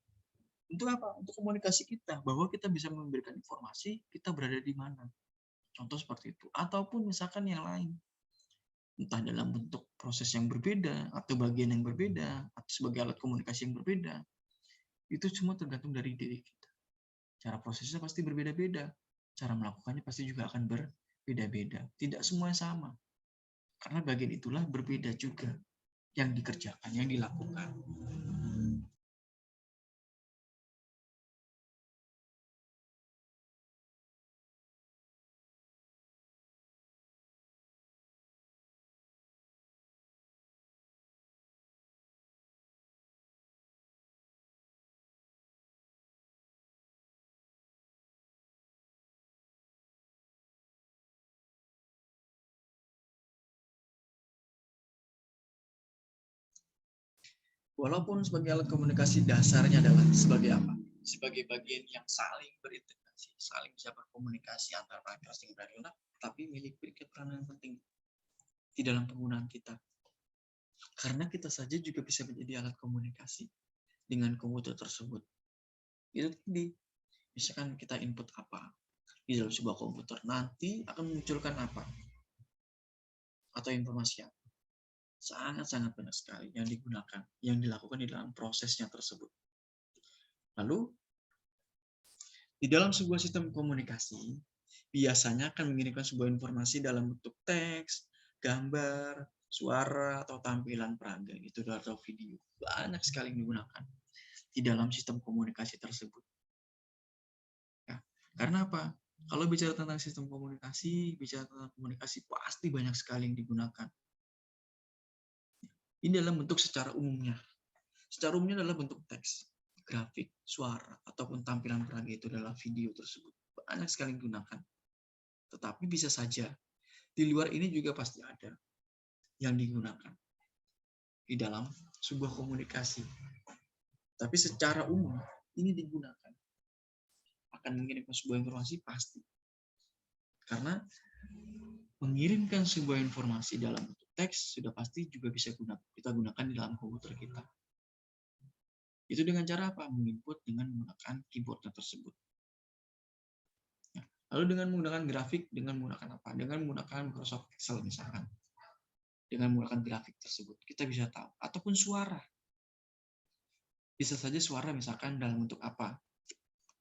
Untuk apa? Untuk komunikasi kita, bahwa kita bisa memberikan informasi kita berada di mana. Contoh seperti itu. Ataupun misalkan yang lain, entah dalam bentuk proses yang berbeda, atau bagian yang berbeda, atau sebagai alat komunikasi yang berbeda, itu semua tergantung dari diri kita. Cara prosesnya pasti berbeda-beda, cara melakukannya pasti juga akan berbeda-beda. Tidak semua sama, karena bagian itulah berbeda juga yang dikerjakan, yang dilakukan. Walaupun sebagai alat komunikasi dasarnya adalah sebagai apa? Sebagai bagian yang saling berintegrasi, saling bisa berkomunikasi antara perangkat dengan perangkat lunak, tapi memiliki peranan yang penting di dalam penggunaan kita. Karena kita saja juga bisa menjadi alat komunikasi dengan komputer tersebut. Itu tadi, misalkan kita input apa di dalam sebuah komputer, nanti akan memunculkan apa atau informasi apa. Sangat-sangat banyak sekali yang digunakan, yang dilakukan di dalam prosesnya tersebut. Lalu, di dalam sebuah sistem komunikasi, biasanya akan mengirimkan sebuah informasi dalam bentuk teks, gambar, suara, atau tampilan peraga, gitu, atau video. Banyak sekali yang digunakan di dalam sistem komunikasi tersebut. Ya, karena apa? Kalau bicara tentang sistem komunikasi, bicara tentang komunikasi, pasti banyak sekali yang digunakan. Ini dalam bentuk secara umumnya. Secara umumnya adalah bentuk teks, grafik, suara, ataupun tampilan peraga itu adalah video tersebut. Banyak sekali digunakan. Tetapi bisa saja di luar ini juga pasti ada yang digunakan di dalam sebuah komunikasi. Tapi secara umum ini digunakan. Akan mengirimkan sebuah informasi pasti. Karena mengirimkan sebuah informasi dalam bentuk teks sudah pasti juga bisa kita gunakan di dalam komputer kita. Itu dengan cara apa? Menginput dengan menggunakan keyboardnya tersebut. Lalu dengan menggunakan grafik, dengan menggunakan apa? Dengan menggunakan Microsoft Excel misalkan. Dengan menggunakan grafik tersebut, kita bisa tahu. Ataupun suara. Bisa saja suara misalkan dalam bentuk apa?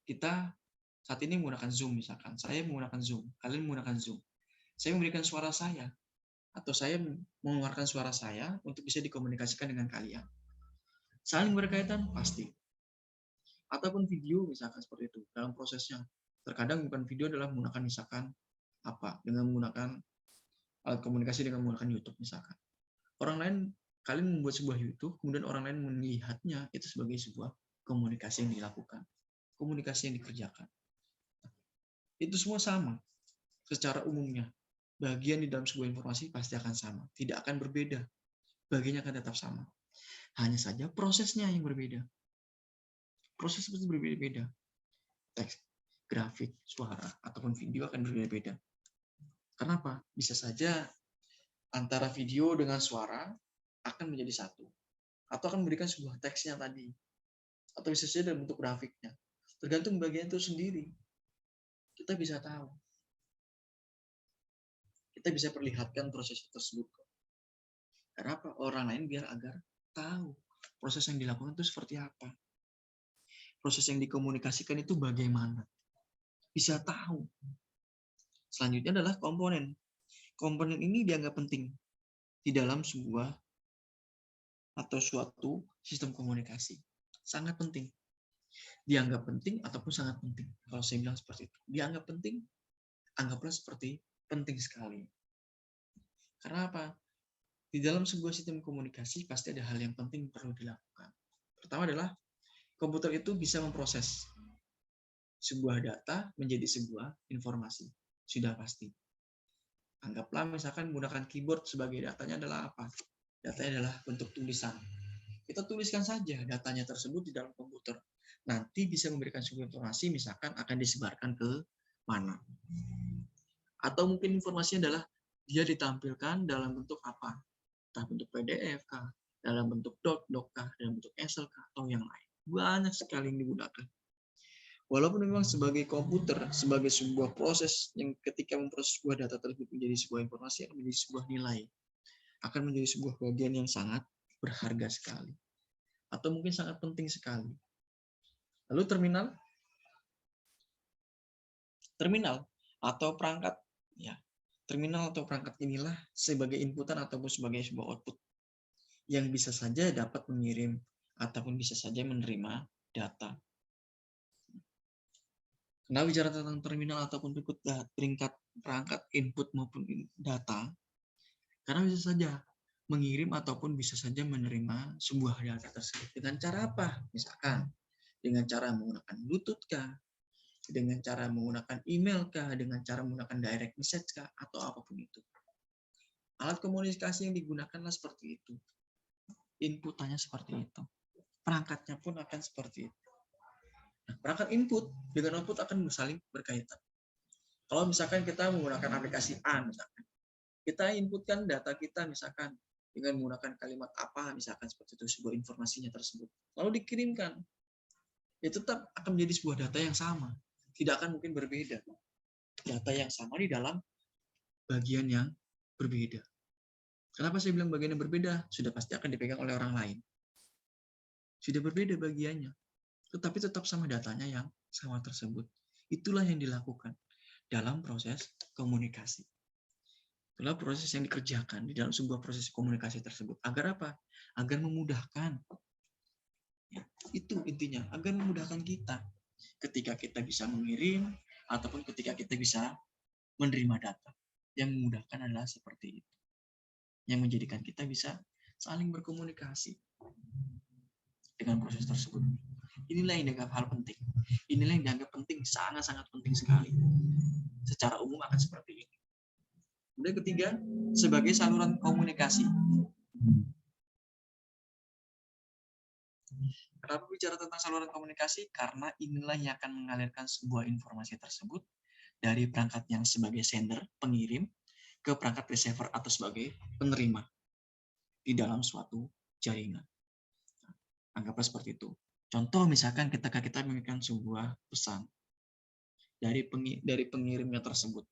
Kita saat ini menggunakan Zoom misalkan. Saya menggunakan Zoom, kalian menggunakan Zoom. Saya memberikan suara saya, atau saya mengeluarkan suara saya untuk bisa dikomunikasikan dengan kalian. Saling berkaitan? Pasti. Ataupun video misalkan seperti itu dalam prosesnya. Terkadang bukan video adalah menggunakan misalkan apa? Dengan menggunakan alat komunikasi dengan menggunakan YouTube misalkan. Orang lain, kalian membuat sebuah YouTube, kemudian orang lain melihatnya, itu sebagai sebuah komunikasi yang dilakukan. Komunikasi yang dikerjakan. Itu semua sama secara umumnya. Bagian di dalam sebuah informasi pasti akan sama. Tidak akan berbeda. Bagiannya akan tetap sama. Hanya saja prosesnya yang berbeda. Proses seperti berbeda-beda. Teks. grafik, suara, ataupun video akan berbeda-beda. Kenapa? Bisa saja antara video dengan suara akan menjadi satu. Atau akan memberikan sebuah teksnya tadi. Atau bisa saja dalam bentuk grafiknya. Tergantung bagian itu sendiri. Kita bisa tahu. Kita bisa perlihatkan proses tersebut. Karena apa? Orang lain biar agar tahu proses yang dilakukan itu seperti apa. Proses yang dikomunikasikan itu bagaimana. Bisa tahu. Selanjutnya adalah komponen. Komponen ini dianggap penting di dalam sebuah atau suatu sistem komunikasi. Sangat penting. Dianggap penting ataupun sangat penting. Kalau saya bilang seperti itu. Dianggap penting, anggaplah seperti penting sekali. Karena apa? Di dalam sebuah sistem komunikasi pasti ada hal yang penting perlu dilakukan. Pertama adalah komputer itu bisa memproses sebuah data menjadi sebuah informasi. Sudah pasti. Anggaplah misalkan menggunakan keyboard sebagai datanya adalah apa? Datanya adalah bentuk tulisan. Kita tuliskan saja datanya tersebut di dalam komputer. Nanti bisa memberikan sebuah informasi, misalkan akan disebarkan ke mana. Atau mungkin informasinya adalah dia ditampilkan dalam bentuk apa? Entah bentuk PDF kah, dalam bentuk doc kah, dalam bentuk Excel kah, atau yang lain. Banyak sekali yang digunakan. Walaupun memang sebagai komputer, sebagai sebuah proses yang ketika memproses sebuah data tersebut menjadi sebuah informasi, akan menjadi sebuah nilai. Akan menjadi sebuah bagian yang sangat berharga sekali. Atau mungkin sangat penting sekali. Lalu terminal atau perangkat, ya, terminal atau perangkat inilah sebagai inputan ataupun sebagai sebuah output yang bisa saja dapat mengirim ataupun bisa saja menerima data. Nah, bicara tentang terminal ataupun peringkat perangkat input maupun data, karena bisa saja mengirim ataupun bisa saja menerima sebuah data tersebut. Dengan cara apa? Misalkan dengan cara menggunakan Bluetooth kah? Dengan cara menggunakan email kah? Dengan cara menggunakan direct message kah? Atau apapun itu. Alat komunikasi yang digunakanlah seperti itu. Inputannya seperti itu. Perangkatnya pun akan seperti itu. Nah, perangkat input dengan output akan saling berkaitan. Kalau misalkan kita menggunakan aplikasi A, misalkan, kita inputkan data kita misalkan dengan menggunakan kalimat apa, misalkan seperti itu, sebuah informasinya tersebut. Lalu dikirimkan. Ya tetap akan menjadi sebuah data yang sama. Tidak akan mungkin berbeda. Data yang sama di dalam bagian yang berbeda. Kenapa saya bilang bagian yang berbeda? Sudah pasti akan dipegang oleh orang lain. Sudah berbeda bagiannya. Tetapi tetap sama datanya yang sama tersebut. Itulah yang dilakukan dalam proses komunikasi. Itulah proses yang dikerjakan di dalam sebuah proses komunikasi tersebut. Agar apa? Agar memudahkan. Ya, itu intinya. Agar memudahkan kita. Ketika kita bisa mengirim, ataupun ketika kita bisa menerima data. Yang memudahkan adalah seperti itu. Yang menjadikan kita bisa saling berkomunikasi dengan proses tersebut. Inilah yang dianggap hal penting. Inilah yang dianggap penting, sangat-sangat penting sekali. Secara umum akan seperti ini. Kemudian ketiga, sebagai saluran komunikasi. Kenapa bicara tentang saluran komunikasi? Karena inilah yang akan mengalirkan sebuah informasi tersebut dari perangkat yang sebagai sender, pengirim, ke perangkat receiver atau sebagai penerima di dalam suatu jaringan. Anggaplah seperti itu. Contoh misalkan ketika kita mengirimkan sebuah pesan dari pengirimnya tersebut.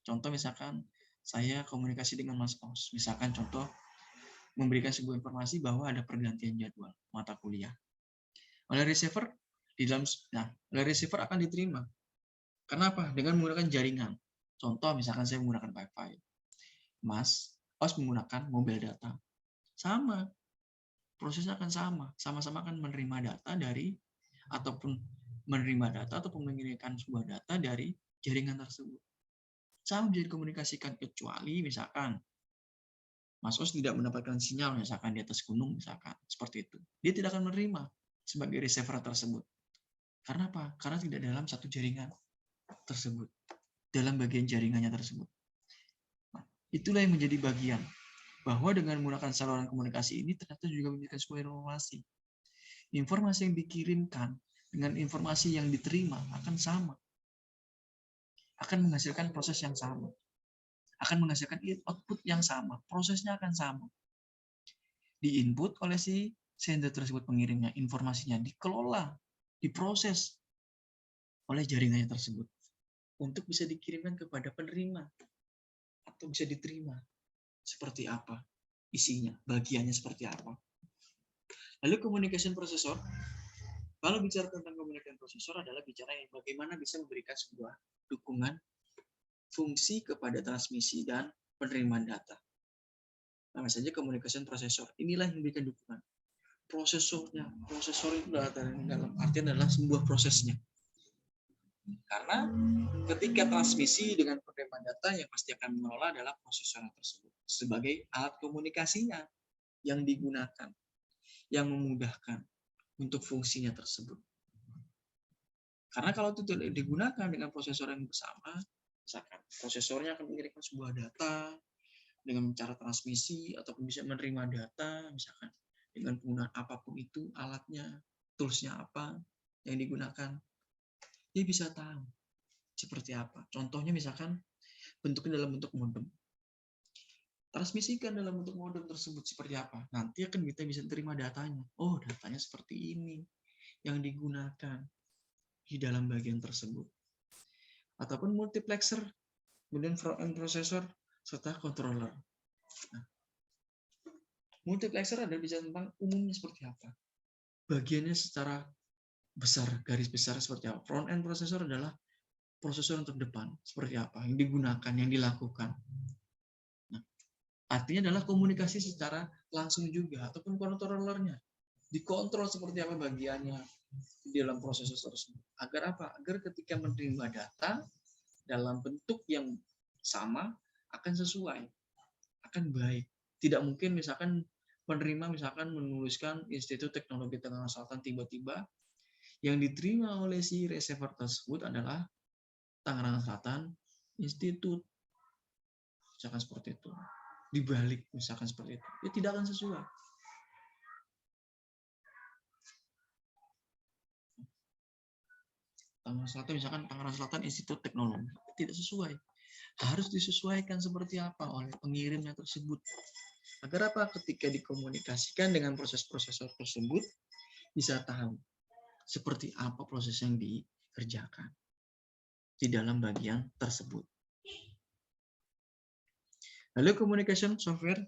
Contoh misalkan saya komunikasi dengan Mas Os. Misalkan contoh memberikan sebuah informasi bahwa ada pergantian jadwal mata kuliah. Oleh receiver oleh receiver akan diterima. Kenapa? Dengan menggunakan jaringan. Contoh misalkan saya menggunakan Wi-Fi. Mas Os menggunakan mobile data. Sama. Prosesnya akan sama. Sama-sama akan menerima data dari ataupun mengirimkan sebuah data dari jaringan tersebut. Sama bisa dikomunikasikan kecuali misalkan Mas Os tidak mendapatkan sinyal misalkan di atas gunung misalkan seperti itu. Dia tidak akan menerima sebagai receiver tersebut. Karena apa? Karena tidak dalam satu jaringan tersebut. Dalam bagian jaringannya tersebut. Nah, itulah yang menjadi bagian bahwa dengan menggunakan saluran komunikasi ini ternyata juga memberikan sebuah informasi. Informasi yang dikirimkan dengan informasi yang diterima akan sama. akan menghasilkan proses yang sama, akan menghasilkan output yang sama, prosesnya akan sama. Di input oleh si sender tersebut, pengirimnya, informasinya dikelola, diproses oleh jaringannya tersebut untuk bisa dikirimkan kepada penerima atau bisa diterima seperti apa isinya, bagiannya seperti apa. Lalu communication processor, kalau bicara tentang communication processor adalah bicara yang bagaimana bisa memberikan sebuah dukungan fungsi kepada transmisi dan penerimaan data. Nama saja communication processor. Inilah yang memberikan dukungan. Prosesornya, prosesor itu dalam artian adalah sebuah prosesnya. Karena ketika transmisi dengan penerimaan data, yang pasti akan mengelola adalah prosesor tersebut sebagai alat komunikasinya yang digunakan, yang memudahkan untuk fungsinya tersebut. Karena kalau itu tidak digunakan dengan prosesor yang bersama, misalkan prosesornya akan mengirimkan sebuah data dengan cara transmisi ataupun bisa menerima data, misalkan dengan penggunaan apapun itu, alatnya, toolsnya apa yang digunakan, dia bisa tahu seperti apa. Contohnya misalkan bentuknya dalam bentuk modem. Transmisikan dalam bentuk modem tersebut seperti apa. Nanti akan kita bisa terima datanya. Oh, datanya seperti ini yang digunakan di dalam bagian tersebut. Ataupun multiplexer, kemudian front-end processor, serta controller. Nah, multiplexer adalah bicara tentang umumnya seperti apa. Bagiannya secara besar, garis besar seperti apa. Front-end processor adalah prosesor yang terdepan, seperti apa, yang digunakan, yang dilakukan. Nah, artinya adalah komunikasi secara langsung juga, ataupun controllernya. Dikontrol seperti apa bagiannya di dalam prosesor tersebut. Agar apa? Agar ketika menerima data dalam bentuk yang sama, akan sesuai, akan baik. Tidak mungkin misalkan penerima misalkan menuliskan Institut Teknologi Tangerang Selatan, tiba-tiba yang diterima oleh si receiver tersebut adalah Tangerang Selatan Institut, misalkan seperti itu. Dibalik misalkan seperti itu, ya tidak akan sesuai. Tangerang Selatan misalkan Tangerang Selatan Institut Teknologi, tidak sesuai. Harus disesuaikan seperti apa oleh pengirimnya tersebut. Agar apa? Ketika dikomunikasikan dengan proses-prosesor tersebut, bisa tahu seperti apa proses yang dikerjakan di dalam bagian tersebut. Lalu communication software.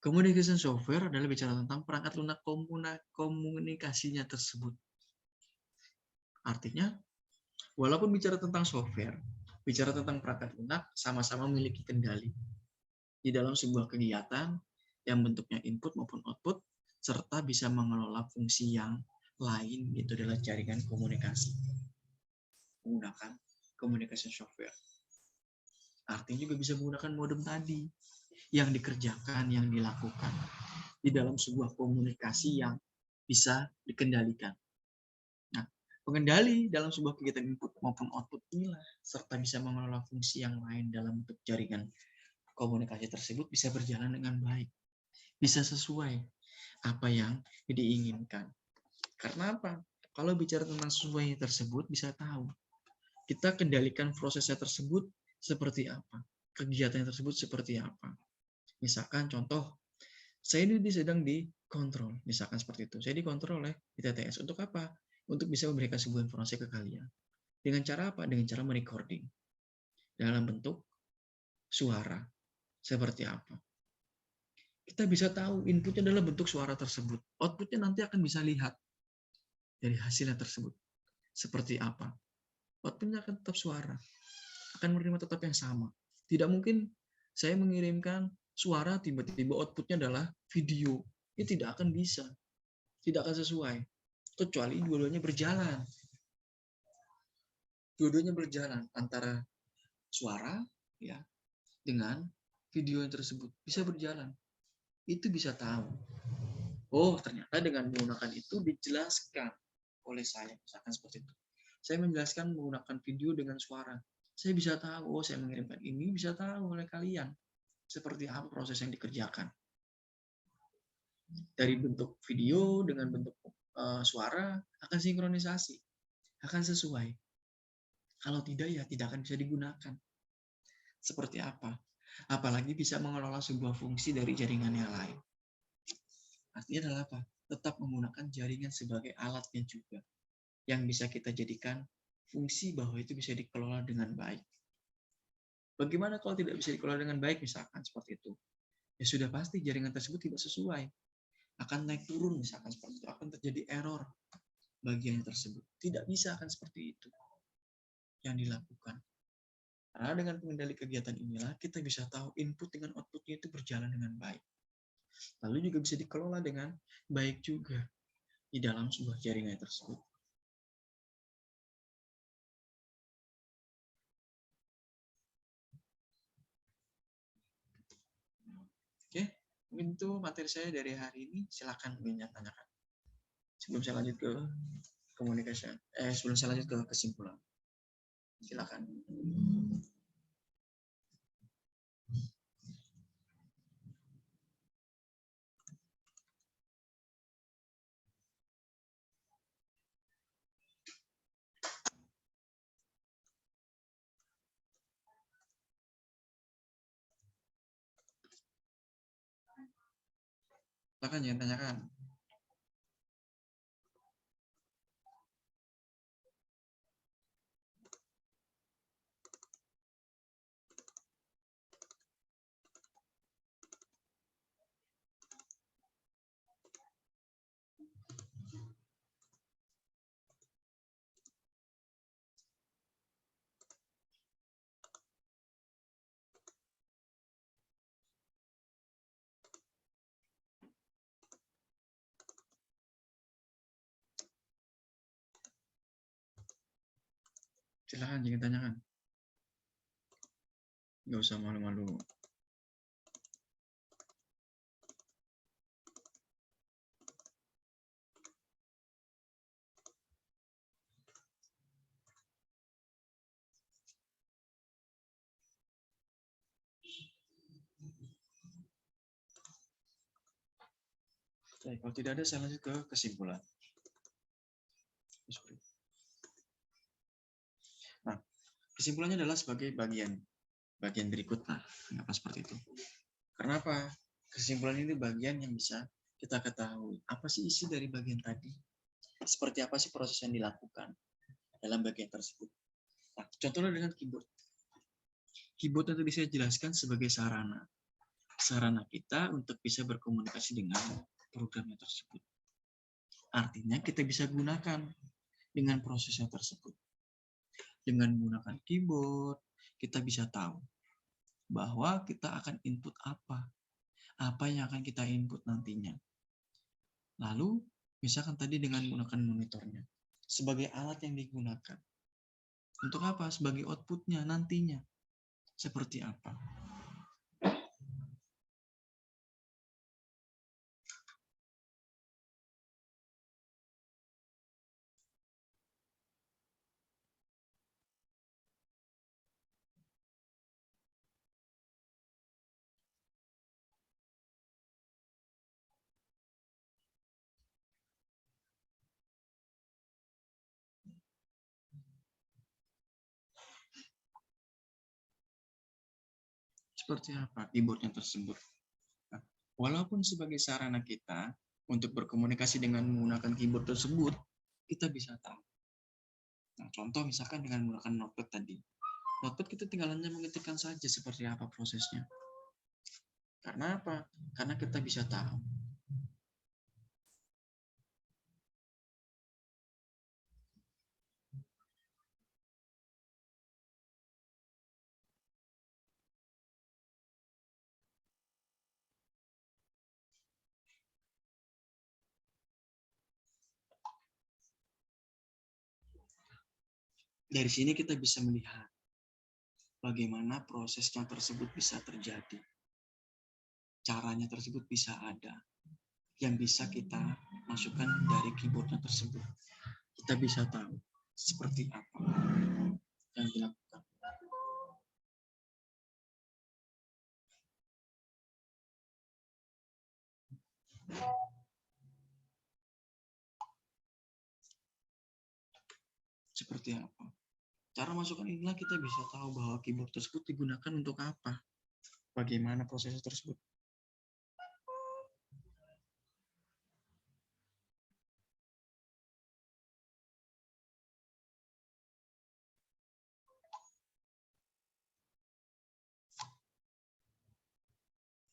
Communication software adalah bicara tentang perangkat lunak komunikasinya tersebut. Artinya, walaupun bicara tentang software, bicara tentang perangkat lunak, sama-sama memiliki kendali di dalam sebuah kegiatan yang bentuknya input maupun output, serta bisa mengelola fungsi yang lain, yaitu adalah jaringan komunikasi menggunakan communication software. Artinya juga bisa menggunakan modem tadi yang dikerjakan, yang dilakukan di dalam sebuah komunikasi yang bisa dikendalikan. Nah, pengendali dalam sebuah kegiatan input maupun output inilah, serta bisa mengelola fungsi yang lain dalam bentuk jaringan komunikasi tersebut bisa berjalan dengan baik, bisa sesuai apa yang diinginkan. Karena apa? Kalau bicara tentang sesuai tersebut, bisa tahu kita kendalikan prosesnya tersebut seperti apa, kegiatan tersebut seperti apa. Misalkan contoh, saya ini sedang dikontrol, misalkan seperti itu. Saya dikontrol oleh ITTS. Untuk apa? Untuk bisa memberikan sebuah informasi ke kalian. Dengan cara apa? Dengan cara merecording dalam bentuk suara. Seperti apa? Kita bisa tahu inputnya adalah bentuk suara tersebut. Outputnya nanti akan bisa lihat dari hasilnya tersebut. Seperti apa? Outputnya akan tetap suara. Akan menerima tetap yang sama. Tidak mungkin saya mengirimkan suara tiba-tiba outputnya adalah video. Ini tidak akan bisa. Tidak akan sesuai. Kecuali dua-duanya berjalan. Dua-duanya berjalan antara suara ya dengan video yang tersebut. Bisa berjalan. Itu bisa tahu. Oh, ternyata dengan menggunakan itu dijelaskan oleh saya. Misalkan seperti itu. Saya menjelaskan menggunakan video dengan suara. Saya bisa tahu, oh saya mengirimkan ini, bisa tahu oleh kalian seperti apa proses yang dikerjakan. Dari bentuk video dengan bentuk suara akan sinkronisasi, akan sesuai. Kalau tidak, ya tidak akan bisa digunakan. Seperti apa? Apalagi bisa mengelola sebuah fungsi dari jaringan yang lain. Artinya adalah apa? Tetap menggunakan jaringan sebagai alatnya juga. Yang bisa kita jadikan fungsi bahwa itu bisa dikelola dengan baik. Bagaimana kalau tidak bisa dikelola dengan baik, misalkan seperti itu? Ya sudah pasti jaringan tersebut tidak sesuai. Akan naik turun misalkan seperti itu. Akan terjadi error bagian tersebut. Tidak bisa akan seperti itu yang dilakukan. Karena dengan pengendali kegiatan inilah kita bisa tahu input dengan outputnya itu berjalan dengan baik. Lalu juga bisa dikelola dengan baik juga di dalam sebuah jaringan tersebut. Oke, mungkin itu materi saya dari hari ini. Silakan mungkin tanyakan. Sebelum saya lanjut ke komunikasi, sebelum saya lanjut ke kesimpulan. Silakan. Silakan jangan tanyakan. Silakan jangan tanyakan. Nggak usah malu-malu. Baik, kalau tidak ada, saya lanjut ke kesimpulan. Nah, kesimpulannya adalah sebagai bagian berikut. Nah, kenapa seperti itu? Karena apa? Kesimpulan ini bagian yang bisa kita ketahui. Apa sih isi dari bagian tadi? Seperti apa sih proses yang dilakukan dalam bagian tersebut? Nah, contohnya dengan keyboard. Keyboard itu bisa dijelaskan sebagai sarana. Sarana kita untuk bisa berkomunikasi dengan programnya tersebut. Artinya kita bisa gunakan dengan prosesnya tersebut. Dengan menggunakan keyboard, kita bisa tahu bahwa kita akan input apa yang akan kita input nantinya. Lalu, misalkan tadi dengan menggunakan monitornya, sebagai alat yang digunakan. Untuk apa? Sebagai outputnya nantinya. Seperti apa? Seperti apa keyboardnya tersebut? Nah, walaupun sebagai sarana kita untuk berkomunikasi dengan menggunakan keyboard tersebut, kita bisa tahu. Nah, contoh misalkan dengan menggunakan notepad tadi. Notepad kita tinggal hanya mengetikkan saja seperti apa prosesnya. Karena apa? Karena kita bisa tahu. Dari sini kita bisa melihat bagaimana prosesnya tersebut bisa terjadi. Caranya tersebut bisa ada. Yang bisa kita masukkan dari keyboardnya tersebut. Kita bisa tahu seperti apa yang dilakukan. Seperti apa Cara masukkan inilah kita bisa tahu bahwa keyboard tersebut digunakan untuk apa. Bagaimana proses tersebut.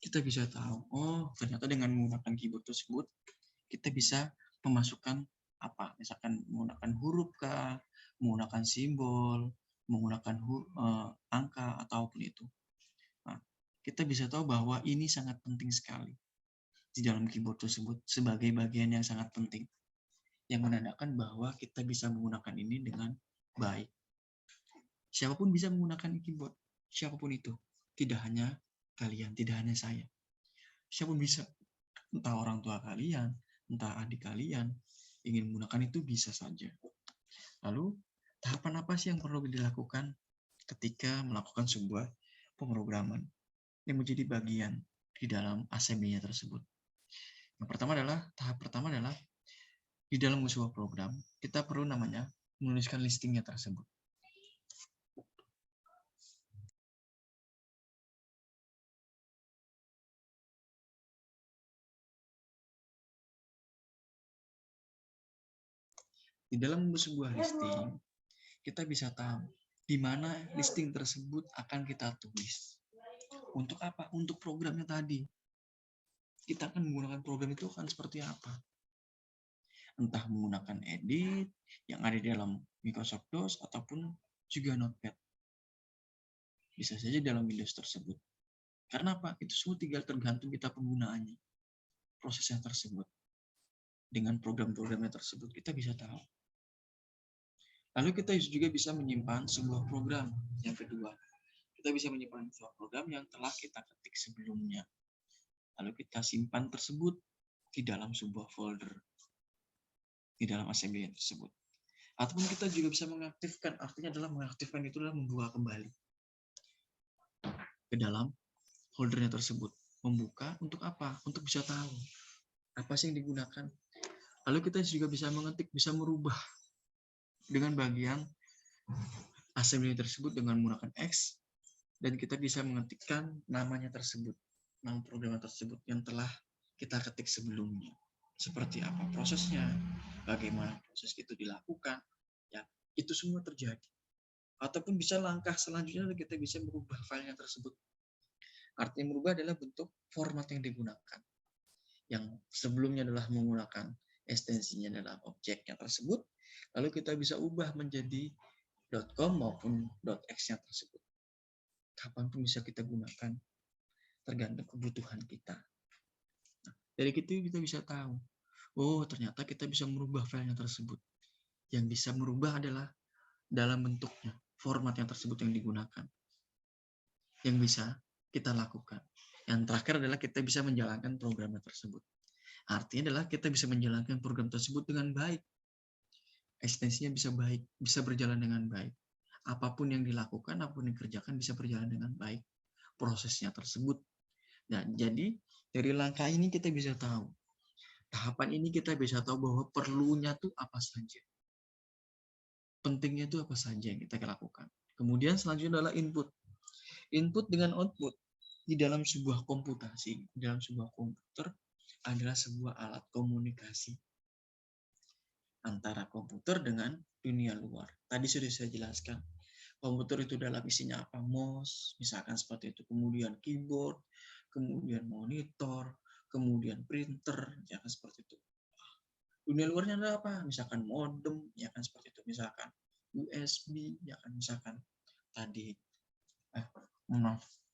Kita bisa tahu, oh ternyata dengan menggunakan keyboard tersebut, kita bisa memasukkan apa? Misalkan menggunakan huruf kah, menggunakan simbol, menggunakan angka, ataupun itu. Nah, kita bisa tahu bahwa ini sangat penting sekali di dalam keyboard tersebut sebagai bagian yang sangat penting. Yang menandakan bahwa kita bisa menggunakan ini dengan baik. Siapapun bisa menggunakan keyboard, siapapun itu. Tidak hanya kalian, tidak hanya saya. Siapapun bisa, entah orang tua kalian, entah adik kalian, ingin menggunakan itu bisa saja. Lalu, tahapan apa sih yang perlu dilakukan ketika melakukan sebuah pemrograman yang menjadi bagian di dalam assembly-nya tersebut? Tahap pertama adalah di dalam sebuah program, kita perlu namanya menuliskan listingnya tersebut. Di dalam sebuah listing, kita bisa tahu di mana listing tersebut akan kita tulis. Untuk apa? Untuk programnya tadi. Kita akan menggunakan program itu akan seperti apa? Entah menggunakan edit yang ada di dalam Microsoft DOS ataupun juga Notepad. Bisa saja dalam Windows tersebut. Karena apa? Itu semua tinggal tergantung kita penggunaannya. Prosesnya tersebut. Dengan program-programnya tersebut kita bisa tahu. Lalu kita juga bisa menyimpan sebuah program. Yang kedua, kita bisa menyimpan sebuah program yang telah kita ketik sebelumnya. Lalu kita simpan tersebut di dalam sebuah folder. Di dalam assembly tersebut. Ataupun kita juga bisa mengaktifkan, artinya adalah mengaktifkan itu adalah membuka kembali ke dalam foldernya tersebut. Membuka untuk apa? Untuk bisa tahu apa sih yang digunakan. Lalu kita juga bisa mengetik, bisa merubah dengan bagian assembly tersebut dengan menggunakan X, dan kita bisa mengetikkan namanya tersebut, nama program tersebut yang telah kita ketik sebelumnya. Seperti apa prosesnya, bagaimana proses itu dilakukan, ya itu semua terjadi. Ataupun bisa langkah selanjutnya kita bisa merubah filenya tersebut. Artinya merubah adalah bentuk format yang digunakan. Yang sebelumnya adalah menggunakan ekstensinya adalah objeknya tersebut, lalu kita bisa ubah menjadi .com maupun .x-nya tersebut. Kapanpun bisa kita gunakan, tergantung kebutuhan kita. Nah, dari itu kita bisa tahu, oh ternyata kita bisa merubah filenya tersebut. Yang bisa merubah adalah dalam bentuknya, format yang tersebut yang digunakan. Yang bisa kita lakukan. Yang terakhir adalah kita bisa menjalankan programnya tersebut. Artinya adalah kita bisa menjalankan program tersebut dengan baik. Ekstensinya bisa baik, bisa berjalan dengan baik. Apapun yang dilakukan, apapun yang dikerjakan bisa berjalan dengan baik. Prosesnya tersebut. Nah, jadi dari langkah ini kita bisa tahu. Tahapan ini kita bisa tahu bahwa perlunya tuh apa saja. Pentingnya itu apa saja yang kita lakukan. Kemudian selanjutnya adalah input. Input dengan output di dalam sebuah komputasi, di dalam sebuah komputer adalah sebuah alat komunikasi antara komputer dengan dunia luar. Tadi sudah saya jelaskan. Komputer itu dalam isinya apa? Mouse, misalkan seperti itu. Kemudian keyboard, kemudian monitor, kemudian printer, ya kan seperti itu. Dunia luarnya adalah apa? Misalkan modem, ya kan seperti itu. Misalkan USB, ya kan misalkan tadi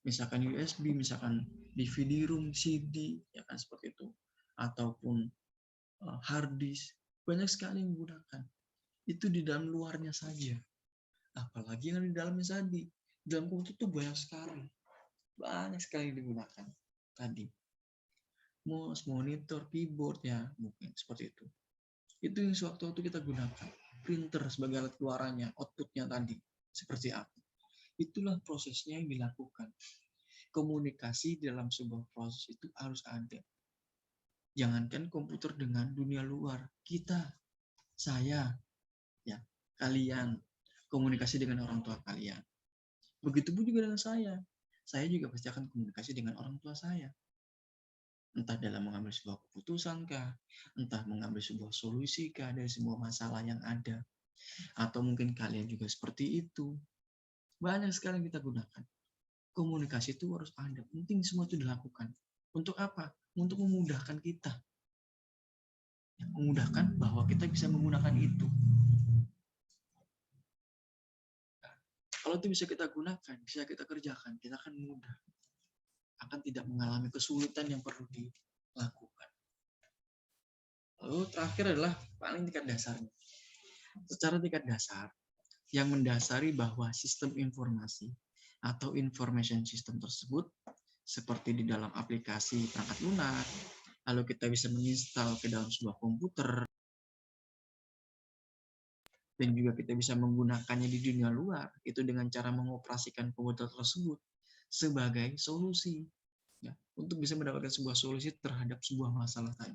misalkan USB, misalkan DVD room, CD, ya kan seperti itu, ataupun hard disk, banyak sekali yang menggunakan. Itu di dalam luarnya saja. Apalagi yang di dalamnya tadi. Dalam komputer itu banyak sekali yang digunakan tadi. Mouse, monitor, keyboard, ya mungkin seperti itu. Itu yang sewaktu-waktu kita gunakan. Printer sebagai alat keluarannya, outputnya tadi. Seperti apa? Itulah prosesnya yang dilakukan. Komunikasi dalam sebuah proses itu harus ada. Jangankan komputer dengan dunia luar, kita, saya, ya, kalian, komunikasi dengan orang tua kalian. Begitupun juga dengan saya. Saya juga pasti akan komunikasi dengan orang tua saya. Entah dalam mengambil sebuah keputusan kah, entah mengambil sebuah solusi kah dari semua masalah yang ada. Atau mungkin kalian juga seperti itu. Banyak sekali yang kita gunakan. Komunikasi itu harus ada. Penting semua itu dilakukan. Untuk apa? Untuk memudahkan kita. Memudahkan bahwa kita bisa menggunakan itu. Kalau itu bisa kita gunakan, bisa kita kerjakan, kita akan mudah. Akan tidak mengalami kesulitan yang perlu dilakukan. Lalu terakhir adalah paling tingkat dasarnya. Secara tingkat dasar, yang mendasari bahwa sistem informasi atau information system tersebut, seperti di dalam aplikasi perangkat lunak, lalu kita bisa menginstal ke dalam sebuah komputer, dan juga kita bisa menggunakannya di dunia luar, itu dengan cara mengoperasikan komputer tersebut sebagai solusi, ya, untuk bisa mendapatkan sebuah solusi terhadap sebuah masalah tadi.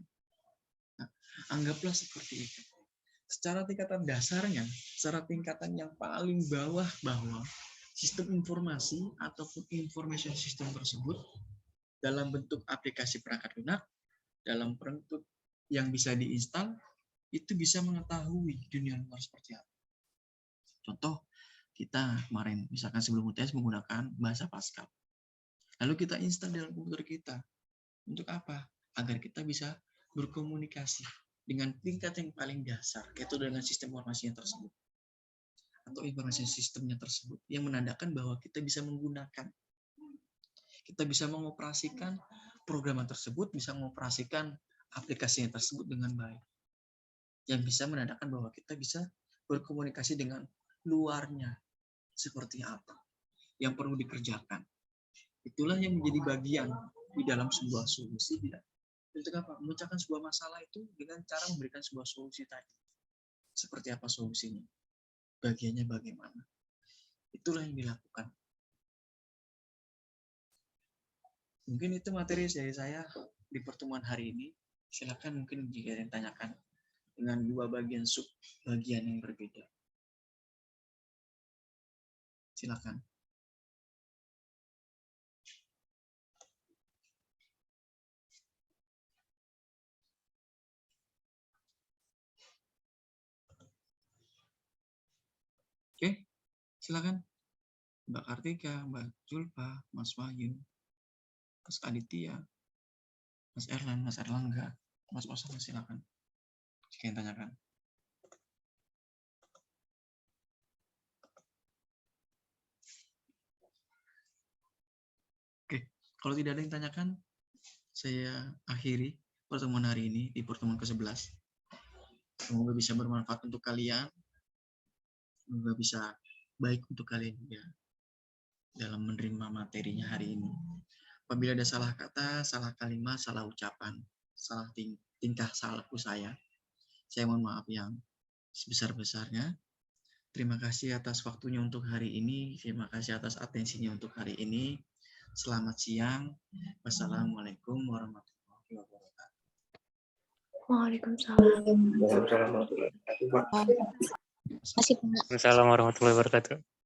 Nah, anggaplah seperti itu. Secara tingkatan dasarnya, secara tingkatan yang paling bawah bahwa sistem informasi ataupun information system tersebut dalam bentuk aplikasi perangkat lunak, dalam bentuk yang bisa diinstal, itu bisa mengetahui dunia luar seperti apa. Contoh, kita kemarin misalkan sebelum UTS menggunakan bahasa Pascal. Lalu kita install dalam komputer kita. Untuk apa? Agar kita bisa berkomunikasi dengan tingkat yang paling dasar, yaitu dengan sistem informasinya tersebut. Atau informasi sistemnya tersebut, yang menandakan bahwa kita bisa menggunakan. Kita bisa mengoperasikan program tersebut, bisa mengoperasikan aplikasinya tersebut dengan baik. Yang bisa menandakan bahwa kita bisa berkomunikasi dengan luarnya seperti apa yang perlu dikerjakan. Itulah yang menjadi bagian di dalam sebuah solusi. Untuk apa? Memecahkan sebuah masalah itu dengan cara memberikan sebuah solusi tadi. Seperti apa solusinya? Bagiannya bagaimana? Itulah yang dilakukan. Mungkin itu materi dari saya di pertemuan hari ini. Silakan mungkin jika ada yang tanyakan dengan dua bagian sub-bagian yang berbeda. Silakan. Oke, silakan. Mbak Kartika, Mbak Julpa, Mas Wahyu, Mas Aditya, Mas Erlan, Mas Erlangga, Mas Osama, silakan. Jika yang tanyakan. Oke, kalau tidak ada yang tanyakan, saya akhiri pertemuan hari ini di pertemuan ke-11. Semoga bisa bermanfaat untuk kalian. Semoga bisa baik untuk kalian juga dalam menerima materinya hari ini. Apabila ada salah kata, salah kalimat, salah ucapan, salah tingkah salahku saya mohon maaf yang sebesar-besarnya. Terima kasih atas waktunya untuk hari ini. Terima kasih atas atensinya untuk hari ini. Selamat siang. Wassalamualaikum warahmatullahi wabarakatuh. Waalaikumsalam. Waalaikumsalam warahmatullahi wabarakatuh.